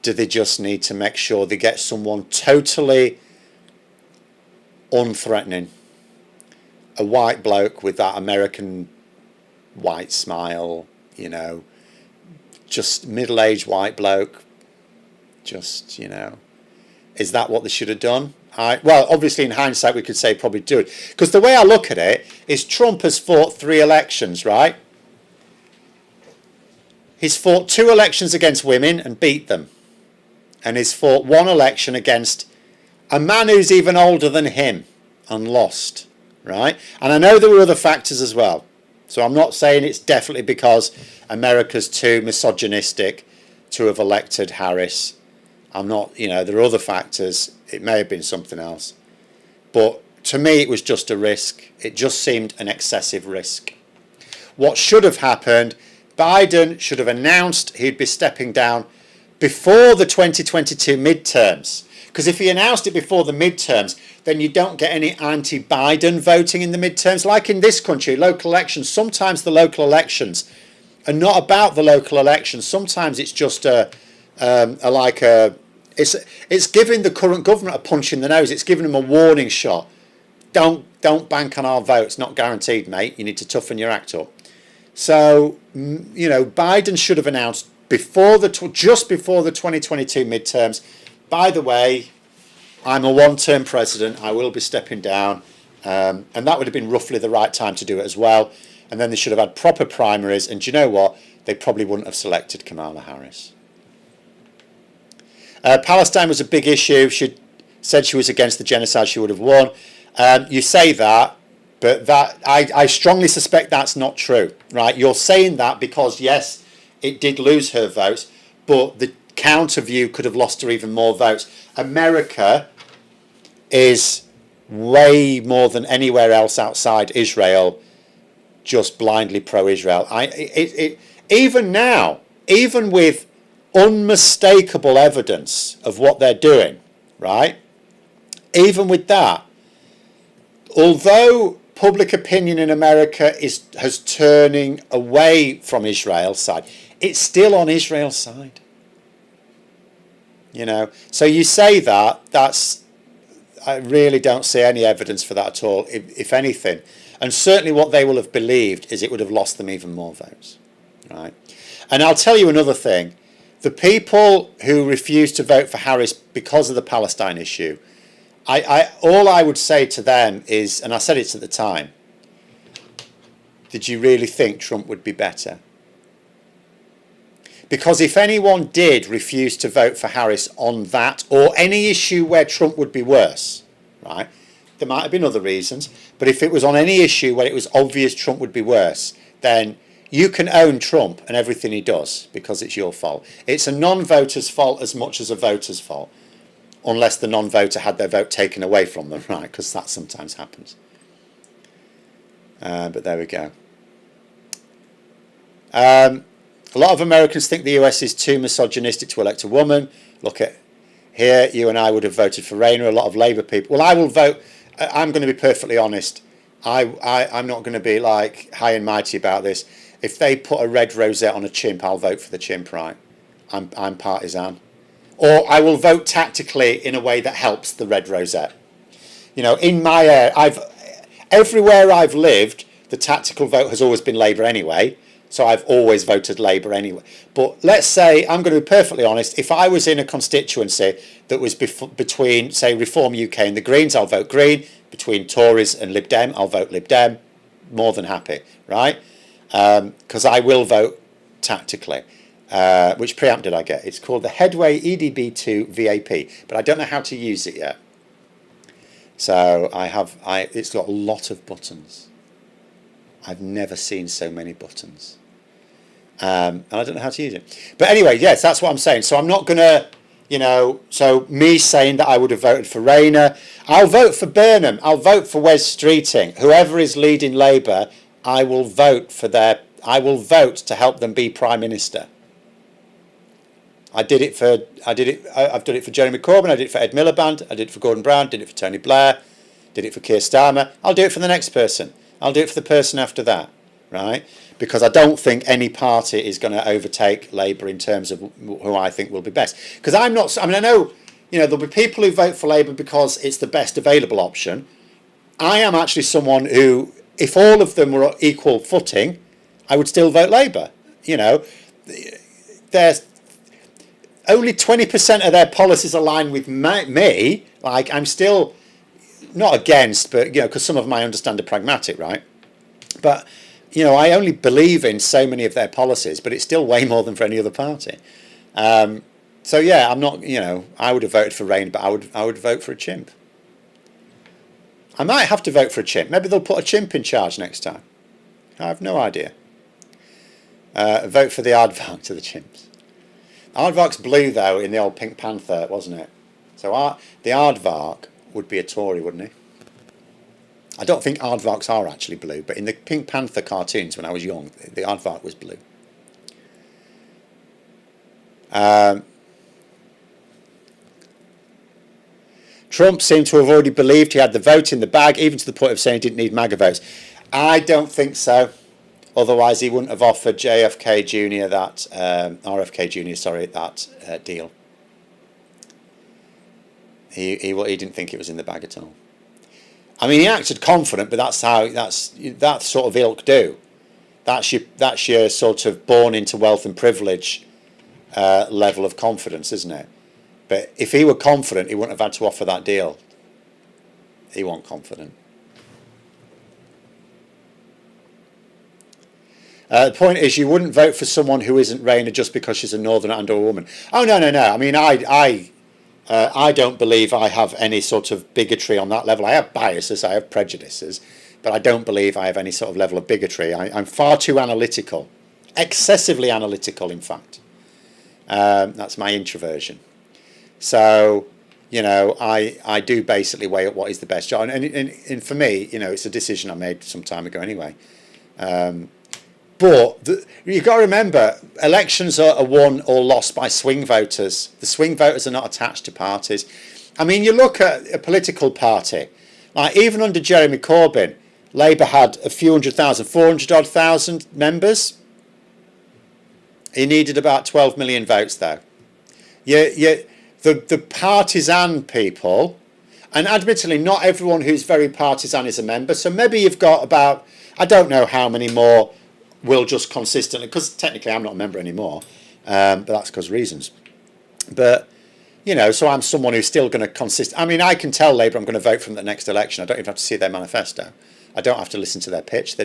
do they just need to make sure they get someone totally unthreatening? A white bloke with that American white smile, you know, just middle-aged white bloke. Just, you know, is that what they should have done? Well, obviously in hindsight we could say probably do it, because the way I look at it is Trump has fought 3 elections, right? He's fought 2 elections against women and beat them, and he's fought 1 election against a man who's even older than him and lost, right? And I know there were other factors as well, so I'm not saying it's definitely because America's too misogynistic to have elected Harris. I'm not, you know, there are other factors. It may have been something else. But to me, it was just a risk. It just seemed an excessive risk. What should have happened, Biden should have announced he'd be stepping down before the 2022 midterms. Because if he announced it before the midterms, then you don't get any anti-Biden voting in the midterms. Like in this country, local elections, sometimes the local elections are not about the local elections. Sometimes it's just it's giving the current government a punch in the nose. It's giving them a warning shot. Don't bank on our vote. It's not guaranteed, mate. You need to toughen your act up. So, you know, Biden should have announced just before the 2022 midterms, by the way, I'm a one-term president. I will be stepping down. And that would have been roughly the right time to do it as well. And then they should have had proper primaries. And do you know what? They probably wouldn't have selected Kamala Harris. Palestine was a big issue. She said she was against the genocide. She would have won. You say that, but that I strongly suspect that's not true, right? You're saying that because, yes, it did lose her votes, but the counter view could have lost her even more votes. America is way more than anywhere else outside Israel just blindly pro-Israel. Even now, even with unmistakable evidence of what they're doing, right? Even with that, although public opinion in America has turning away from Israel's side, it's still on Israel's side. You know, so you say I really don't see any evidence for that at all, if anything. And certainly what they will have believed is it would have lost them even more votes, right? And I'll tell you another thing. The people who refused to vote for Harris because of the Palestine issue, all I would say to them is, and I said it at the time, did you really think Trump would be better? Because if anyone did refuse to vote for Harris on that or any issue where Trump would be worse, right? There might have been other reasons, but if it was on any issue where it was obvious Trump would be worse, then you can own Trump and everything he does because it's your fault. It's a non-voter's fault as much as a voter's fault, unless the non-voter had their vote taken away from them, right? Because that sometimes happens. But there we go. A lot of Americans think the US is too misogynistic to elect a woman. Look at here, you and I would have voted for Rayner. A lot of Labour people. Well, I will vote. I'm going to be perfectly honest. I'm not going to be like high and mighty about this. If they put a red rosette on a chimp, I'll vote for the chimp, right? I'm partisan. Or I will vote tactically in a way that helps the red rosette. You know, in my area, everywhere I've lived, the tactical vote has always been Labour anyway. So I've always voted Labour anyway. But let's say, I'm going to be perfectly honest, if I was in a constituency that was between, say, Reform UK and the Greens, I'll vote Green. Between Tories and Lib Dem, I'll vote Lib Dem. More than happy, right? Because I will vote tactically. Which preamp did I get? It's called the Headway EDB2 VAP, but I don't know how to use it yet. So it's got a lot of buttons. I've never seen so many buttons. And I don't know how to use it. But anyway, yes, that's what I'm saying. So I'm not going to, so me saying that I would have voted for Rayner, I'll vote for Burnham, I'll vote for Wes Streeting. Whoever is leading Labour, I will vote to help them be Prime Minister. I've done it for Jeremy Corbyn, I did it for Ed Miliband, I did it for Gordon Brown, did it for Tony Blair, did it for Keir Starmer. I'll do it for the next person. I'll do it for the person after that, right? Because I don't think any party is going to overtake Labour in terms of who I think will be best. Because I know, there'll be people who vote for Labour because it's the best available option. I am actually someone who, if all of them were equal footing, I would still vote Labour. There's only 20% of their policies align with me. Like, I'm still not against, but, because some of them I understand are pragmatic, right? But, I only believe in so many of their policies, but it's still way more than for any other party. So, yeah, I'm not, I would have voted for Rain, but I would vote for a chimp. I might have to vote for a chimp. Maybe they'll put a chimp in charge next time. I have no idea. Vote for the aardvark to the chimps. Aardvark's blue, though, in the old Pink Panther, wasn't it? So the aardvark would be a Tory, wouldn't he? I don't think aardvarks are actually blue, but in the Pink Panther cartoons when I was young, the aardvark was blue. Trump seemed to have already believed he had the vote in the bag, even to the point of saying he didn't need MAGA votes. I don't think so. Otherwise, he wouldn't have offered RFK Jr. that deal. He didn't think it was in the bag at all. I mean, he acted confident, but that's sort of ilk do. That's your sort of born into wealth and privilege level of confidence, isn't it? But if he were confident, he wouldn't have had to offer that deal. He wasn't confident. The point is, you wouldn't vote for someone who isn't Rayner just because she's a northerner and or a woman. Oh, no. I mean, I don't believe I have any sort of bigotry on that level. I have biases, I have prejudices, but I don't believe I have any sort of level of bigotry. I'm far too analytical, excessively analytical, in fact. That's my introversion. So, I do basically weigh up what is the best job. And for me, it's a decision I made some time ago anyway. But you've got to remember, elections are won or lost by swing voters. The swing voters are not attached to parties. I mean, you look at a political party, like even under Jeremy Corbyn, Labour had a few 400-odd thousand members. He needed about 12 million votes, though. The partisan people, and admittedly, not everyone who's very partisan is a member. So maybe you've got about, I don't know how many more will just consistently, because technically I'm not a member anymore, but that's because of reasons. But, so I'm someone who's still going to I mean, I can tell Labour I'm going to vote for them at the next election. I don't even have to see their manifesto. I don't have to listen to their pitch.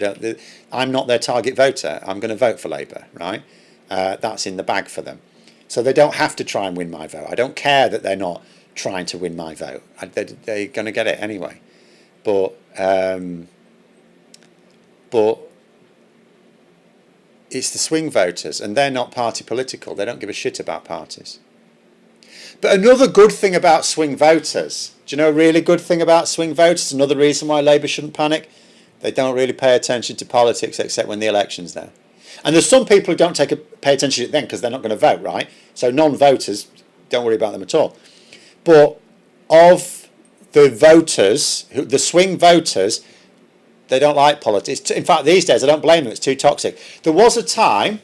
I'm not their target voter. I'm going to vote for Labour, right? That's in the bag for them. So they don't have to try and win my vote. I don't care that they're not trying to win my vote. They're going to get it anyway. But it's the swing voters, and they're not party political. They don't give a shit about parties. But another good thing about swing voters, do you know a really good thing about swing voters? Another reason why Labour shouldn't panic? They don't really pay attention to politics except when the election's there. And there's some people who don't pay attention to it then because they're not going to vote, right? So non-voters, don't worry about them at all. But of the voters, the swing voters, they don't like politics. In fact, these days, I don't blame them. It's too toxic. There was a time,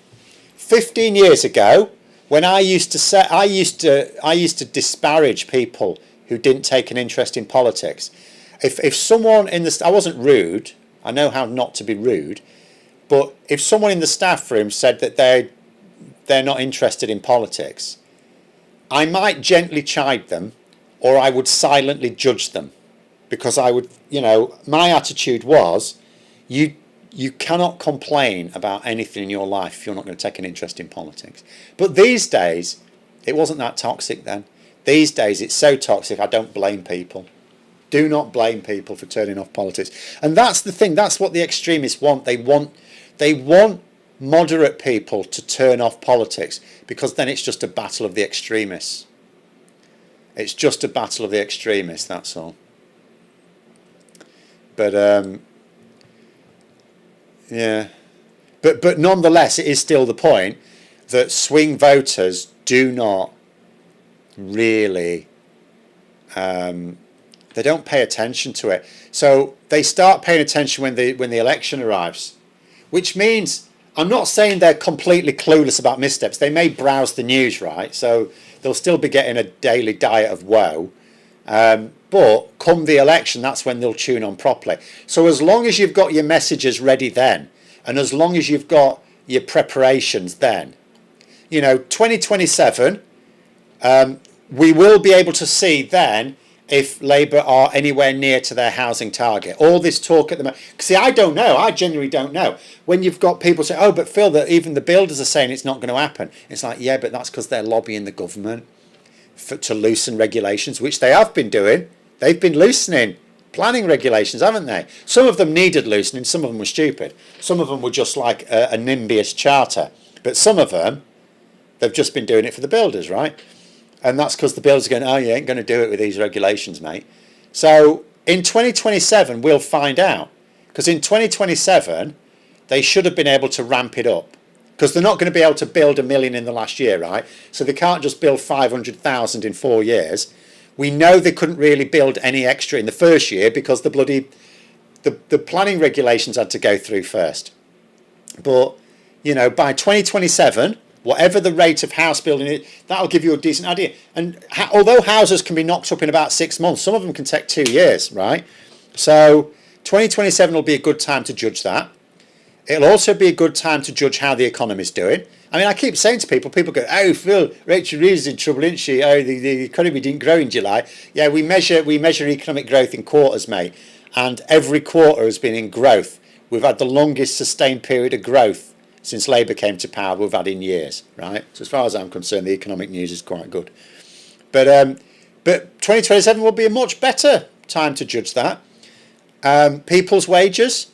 15 years ago, when I used to disparage people who didn't take an interest in politics. If someone I wasn't rude. I know how not to be rude. But if someone in the staff room said that they're not interested in politics, I might gently chide them, or I would silently judge them. Because I would, my attitude was, you cannot complain about anything in your life if you're not going to take an interest in politics. But these days, it wasn't that toxic then. These days, it's so toxic, I don't blame people. Do not blame people for turning off politics. And that's the thing. That's what the extremists want. They want moderate people to turn off politics, because then it's just a battle of the extremists. It's just a battle of the extremists, that's all. But yeah. But nonetheless, it is still the point that swing voters do not really, they don't pay attention to it. So they start paying attention when the election arrives, which means, I'm not saying they're completely clueless about missteps. They may browse the news, right? So they'll still be getting a daily diet of woe. But come the election, that's when they'll tune on properly. So as long as you've got your messages ready then, and as long as you've got your preparations then, 2027, we will be able to see then if Labour are anywhere near to their housing target. All this talk at the moment, see, I don't know. I genuinely don't know. When you've got people say, oh, but Phil, that even the builders are saying it's not going to happen. It's like, yeah, but that's because they're lobbying the government to loosen regulations, which they have been doing. They've been loosening planning regulations, haven't they? Some of them needed loosening. Some of them were stupid. Some of them were just like a NIMBYist charter. But some of them, they've just been doing it for the builders, right? And that's because the builders are going, oh, you ain't going to do it with these regulations, mate. So in 2027, we'll find out. Because in 2027, they should have been able to ramp it up. Because they're not going to be able to build 1 million in the last year, right? So they can't just build 500,000 in 4 years. We know they couldn't really build any extra in the first year because the planning regulations had to go through first. But, by 2027... whatever the rate of house building is, that'll give you a decent idea. And although houses can be knocked up in about 6 months, some of them can take 2 years, right? So 2027 will be a good time to judge that. It'll also be a good time to judge how the economy's doing. I mean, I keep saying to people go, oh, Phil, Rachel Reeves is in trouble, isn't she? Oh, the economy didn't grow in July. Yeah, we measure economic growth in quarters, mate. And every quarter has been in growth. We've had the longest sustained period of growth since Labour came to power we've had in years, right? So as far as I'm concerned, the economic news is quite good. But 2027 will be a much better time to judge that. People's wages.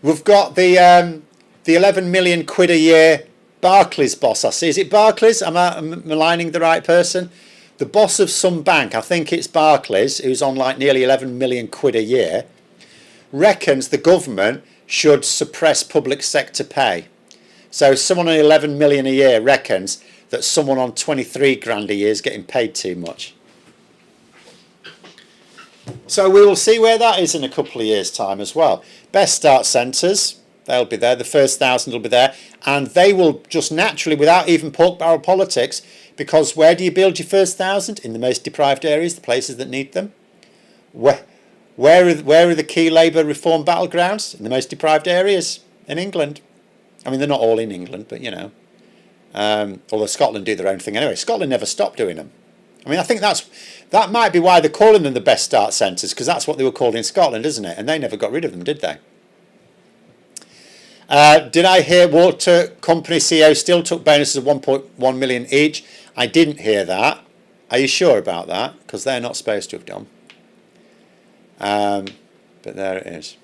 We've got the 11 million quid a year Barclays boss, I see. Is it Barclays? Am I maligning the right person? The boss of some bank, I think it's Barclays, who's on like nearly 11 million quid a year, reckons the government should suppress public sector pay. So someone on 11 million a year reckons that someone on 23 grand a year is getting paid too much. So we will see where that is in a couple of years' time as well. Best Start centres, they'll be there. The first 1,000 will be there. And they will just naturally, without even pork barrel politics, because where do you build your first 1,000? In the most deprived areas, the places that need them. Where are the key Labour reform battlegrounds? In the most deprived areas in England. I mean, they're not all in England, but although Scotland do their own thing anyway. Scotland never stopped doing them. I mean, I think that might be why they're calling them the Best Start centres, because that's what they were called in Scotland, isn't it? And they never got rid of them, did they? Did I hear water company CEOs still took bonuses of 1.1 million each? I didn't hear that. Are you sure about that? Because they're not supposed to have done. But there it is.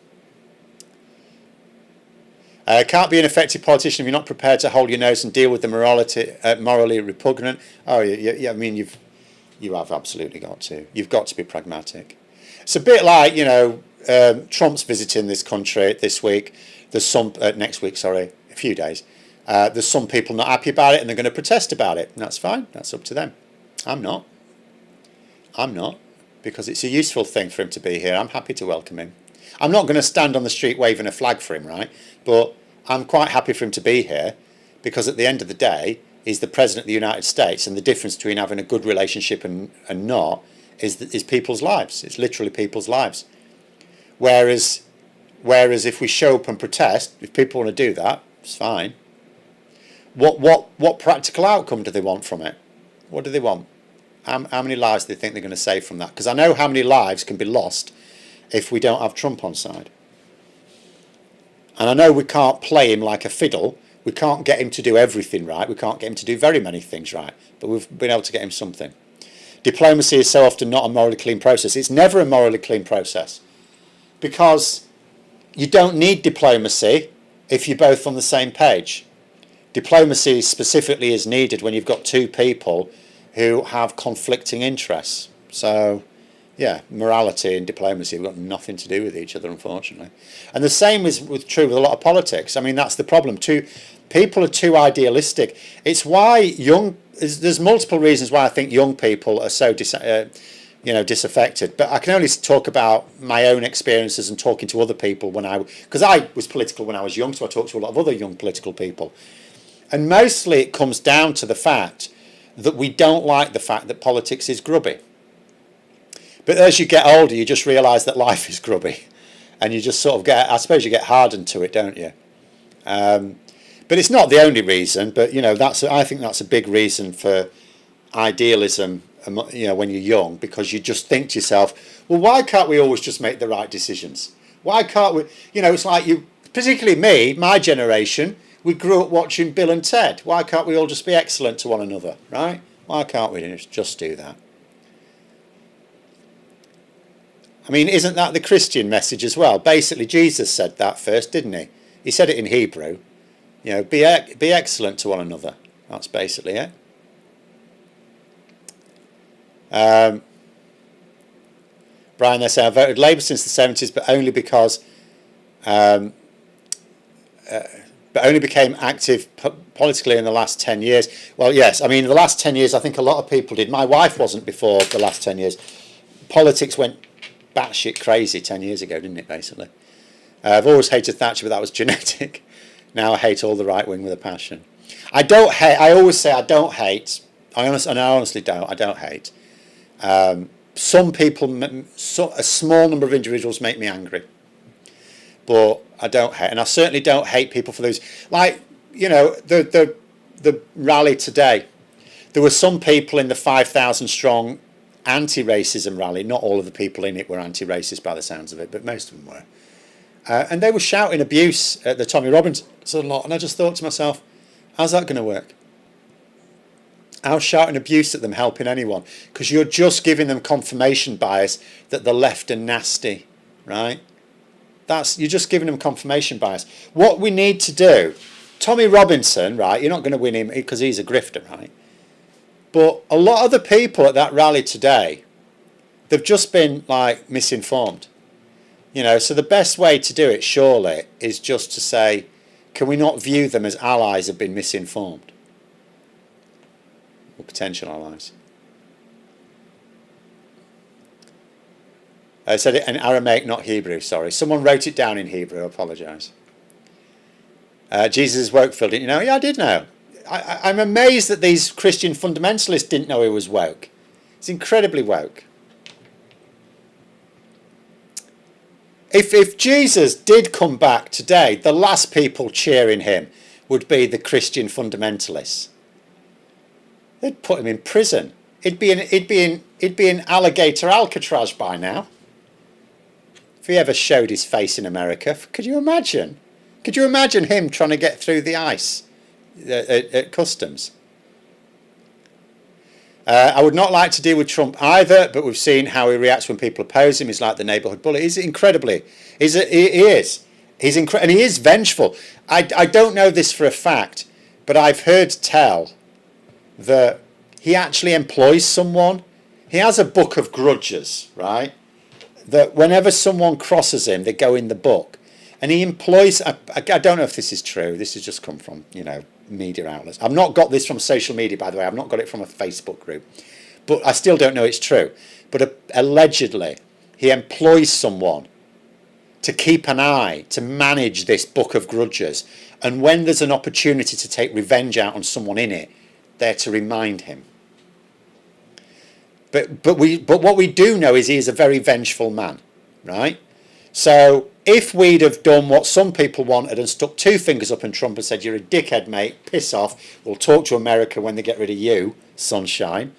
Can't be an effective politician if you're not prepared to hold your nose and deal with the morally repugnant. Oh, yeah. I mean, you have absolutely got to. You've got to be pragmatic. It's a bit like Trump's visiting this country this week. There's some next week. Sorry, a few days. There's some people not happy about it, and they're going to protest about it. And that's fine. That's up to them. I'm not, because it's a useful thing for him to be here. I'm happy to welcome him. I'm not going to stand on the street waving a flag for him, right? But I'm quite happy for him to be here, because at the end of the day, he's the President of the United States, and the difference between having a good relationship and not is people's lives. It's literally people's lives. Whereas if we show up and protest, if people want to do that, it's fine. What practical outcome do they want from it? What do they want? How many lives do they think they're going to save from that? Because I know how many lives can be lost if we don't have Trump on side. And I know we can't play him like a fiddle. We can't get him to do everything right. We can't get him to do very many things right. But we've been able to get him something. diplomacy is so often not a morally clean process. It's never a morally clean process, because you don't need diplomacy if you're both on the same page. Diplomacy specifically is needed when you've got two people who have conflicting interests. So, yeah, morality and diplomacy have got nothing to do with each other, unfortunately. And the same is true with a lot of politics. I mean, that's the problem. People are too idealistic. It's why there's multiple reasons why I think young people are so disaffected. But I can only talk about my own experiences and talking to other people because I was political when I was young, so I talked to a lot of other young political people. And mostly it comes down to the fact that we don't like the fact that politics is grubby. But as you get older, you just realise that life is grubby, and you just sort of I suppose you get hardened to it, don't you? But it's not the only reason. But I think that's a big reason for idealism. When you're young, because you just think to yourself, well, why can't we always just make the right decisions? Why can't we? It's like particularly me, my generation. We grew up watching Bill and Ted. Why can't we all just be excellent to one another, right? Why can't we just do that? I mean, isn't that the Christian message as well? Basically, Jesus said that first, didn't he? He said it in Hebrew. Be excellent to one another. That's basically it. Brian, they say, I voted Labour since the 70s, but only because... but only became active politically in the last 10 years. Well, yes, I mean, the last 10 years, I think a lot of people did. My wife wasn't before the last 10 years. Politics went batshit crazy 10 years ago, didn't it, basically? I've always hated Thatcher, but that was genetic. Now I hate all the right wing with a passion. I always say I don't hate. I honestly don't. I don't hate. Some people, a small number of individuals make me angry. But I don't hate, and I certainly don't hate people for those. Like, the rally today, there were some people in the 5,000 strong anti-racism rally. Not all of the people in it were anti-racist by the sounds of it, but most of them were. And they were shouting abuse at the Tommy Robinson lot, and I just thought to myself, how's that going to work? How's shouting abuse at them helping anyone? Because you're just giving them confirmation bias that the left are nasty, right? You're just giving them confirmation bias. What we need to do, Tommy Robinson, right, you're not going to win him because he's a grifter, right? But a lot of the people at that rally today, they've just been, like, misinformed. So the best way to do it, surely, is just to say, can we not view them as allies have been misinformed? Or potential allies. I said it in Aramaic, not Hebrew, sorry. Someone wrote it down in Hebrew, I apologise. Jesus is woke filled, didn't you know? Yeah, I did know. I'm amazed that these Christian fundamentalists didn't know he was woke. He's incredibly woke. If Jesus did come back today, the last people cheering him would be the Christian fundamentalists. They'd put him in prison. It'd be an alligator Alcatraz by now. If he ever showed his face in America, could you imagine? Could you imagine him trying to get through the ice at customs? I would not like to deal with Trump either, but we've seen how he reacts when people oppose him. He's like the neighbourhood bully. He's incredibly. He is. And he is vengeful. I don't know this for a fact, but I've heard tell that he actually employs someone. He has a book of grudges, right? That whenever someone crosses him, they go in the book. And he employs, I don't know if this is true. This has just come from, media outlets. I've not got this from social media, by the way. I've not got it from a Facebook group. But I still don't know it's true. But allegedly, he employs someone to keep an eye, to manage this book of grudges. And when there's an opportunity to take revenge out on someone in it, they're to remind him. But what we do know is he is a very vengeful man, right? So if we'd have done what some people wanted and stuck two fingers up in Trump and said, you're a dickhead, mate, piss off, we'll talk to America when they get rid of you, sunshine,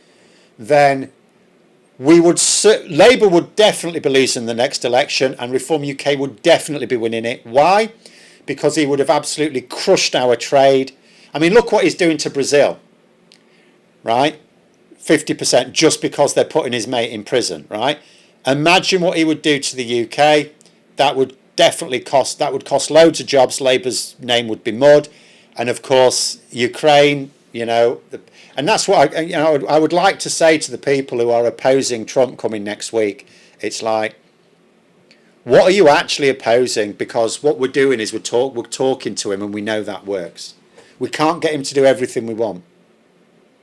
then Labour would definitely be losing the next election and Reform UK would definitely be winning it. Why? Because he would have absolutely crushed our trade. I mean, look what he's doing to Brazil, right? 50% just because they're putting his mate in prison, right? Imagine what he would do to the UK. That would definitely cost loads of jobs. Labour's name would be mud. And of course, Ukraine, and that's what I would like to say to the people who are opposing Trump coming next week. It's like, what are you actually opposing? Because what we're doing is we're talking to him, and we know that works. We can't get him to do everything we want.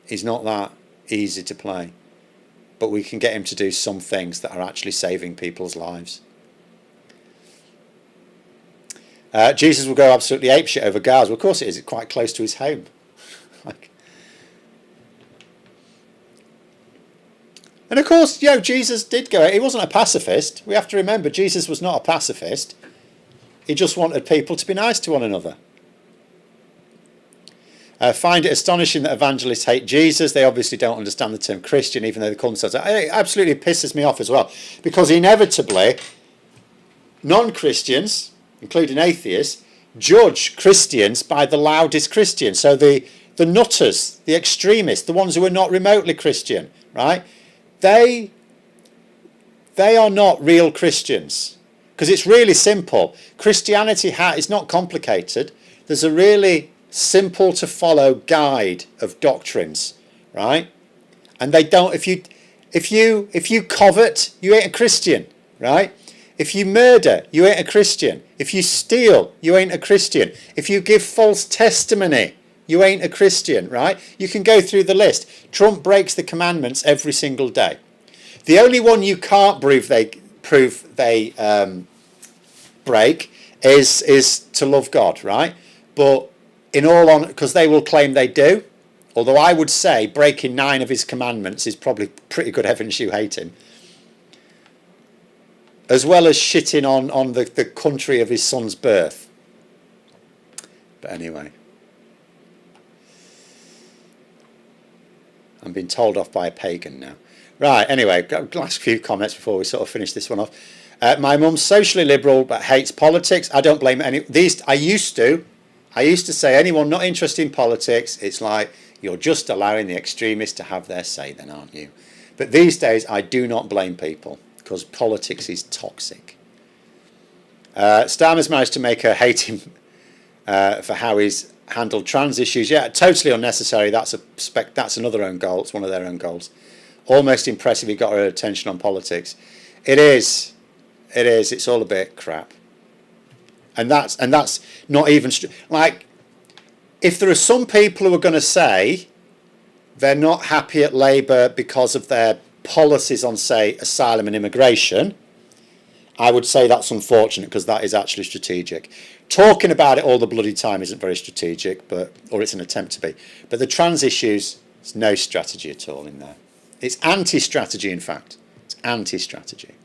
He's not that easy to play. But we can get him to do some things that are actually saving people's lives. Jesus will go absolutely apeshit over Gaza. Well, of course it is. It's quite close to his home. And of course, Jesus did go. He wasn't a pacifist. We have to remember, Jesus was not a pacifist. He just wanted people to be nice to one another. Find it astonishing that evangelists hate Jesus. They obviously don't understand the term Christian, even though they call themselves. It absolutely pisses me off as well, because inevitably, non-Christians, including atheists, judge Christians by the loudest Christians. So the nutters, the extremists, the ones who are not remotely Christian, right? They are not real Christians, because it's really simple. Christianity is not complicated. There's a really simple to follow guide of doctrines, right? And they don't. If you covet, you ain't a Christian, right? If you murder, you ain't a Christian. If you steal, you ain't a Christian. If you give false testimony, you ain't a Christian, right? You can go through the list. Trump breaks the commandments every single day. The only one you can't prove they break is to love God, right? But in all on, because they will claim they do. Although I would say breaking 9 of his commandments is probably pretty good evidence you hate him. As well as shitting on the country of his son's birth. But anyway. I'm being told off by a pagan now. Right, anyway, last few comments before we sort of finish this one off. My mum's socially liberal but hates politics. I don't blame any. I used to say anyone not interested in politics, it's like you're just allowing the extremists to have their say then, aren't you? But these days I do not blame people, because politics is toxic. Starmer's managed to make her hate him for how he's handled trans issues. Yeah, totally unnecessary. That's another own goal. It's one of their own goals. Almost impressive he got her attention on politics. It is. It's all a bit crap. And that's not even like, if there are some people who are going to say they're not happy at Labour because of their policies on, say, asylum and immigration, I would say that's unfortunate, because that is actually strategic. Talking about it all the bloody time isn't very strategic, or it's an attempt to be. But the trans issues, there's no strategy at all in there. It's anti-strategy, in fact. It's anti-strategy.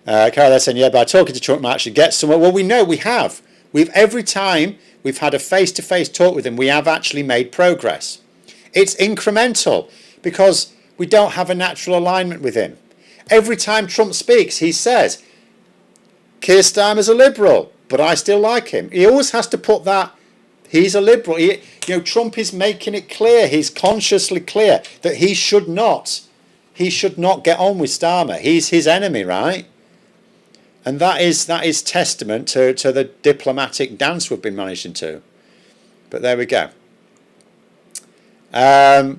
Carol, they're saying, yeah, by talking to Trump, might actually get somewhere. Well, we know we have. Every time we've had a face-to-face talk with him, we have actually made progress. It's incremental, because we don't have a natural alignment with him. Every time Trump speaks, he says, Keir Starmer's a liberal, but I still like him. He always has to put that, he's a liberal. Trump is making it clear, he's consciously clear, that he should not get on with Starmer. He's his enemy, right? And that is testament to the diplomatic dance we've been managing to. But there we go. Matt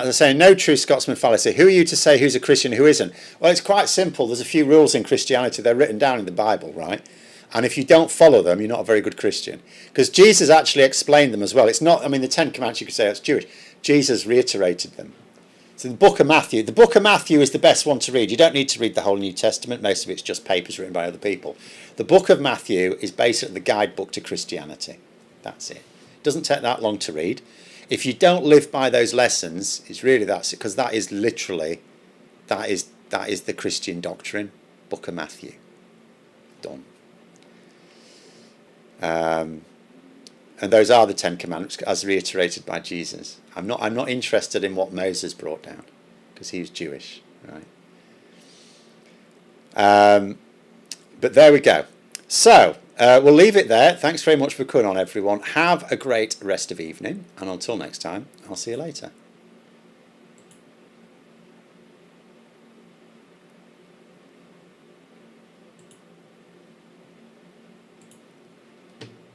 is saying, no true Scotsman fallacy. Who are you to say who's a Christian and who isn't? Well, it's quite simple. There's a few rules in Christianity. They're written down in the Bible, right? And if you don't follow them, you're not a very good Christian. Because Jesus actually explained them as well. It's not, the 10 Commandments, you could say that's Jewish. Jesus reiterated them. So the book of Matthew is the best one to read. You don't need to read the whole New Testament. Most of it's just papers written by other people. The book of Matthew is basically the guidebook to Christianity. That's it. It doesn't take that long to read. If you don't live by those lessons, it's really that's it, because that is literally, that is the Christian doctrine. Book of Matthew. Done. And those are the 10 Commandments, as reiterated by Jesus. I'm not interested in what Moses brought down, because he was Jewish, right? But there we go. So We'll leave it there. Thanks very much for coming on, everyone. Have a great rest of evening, and until next time, I'll see you later.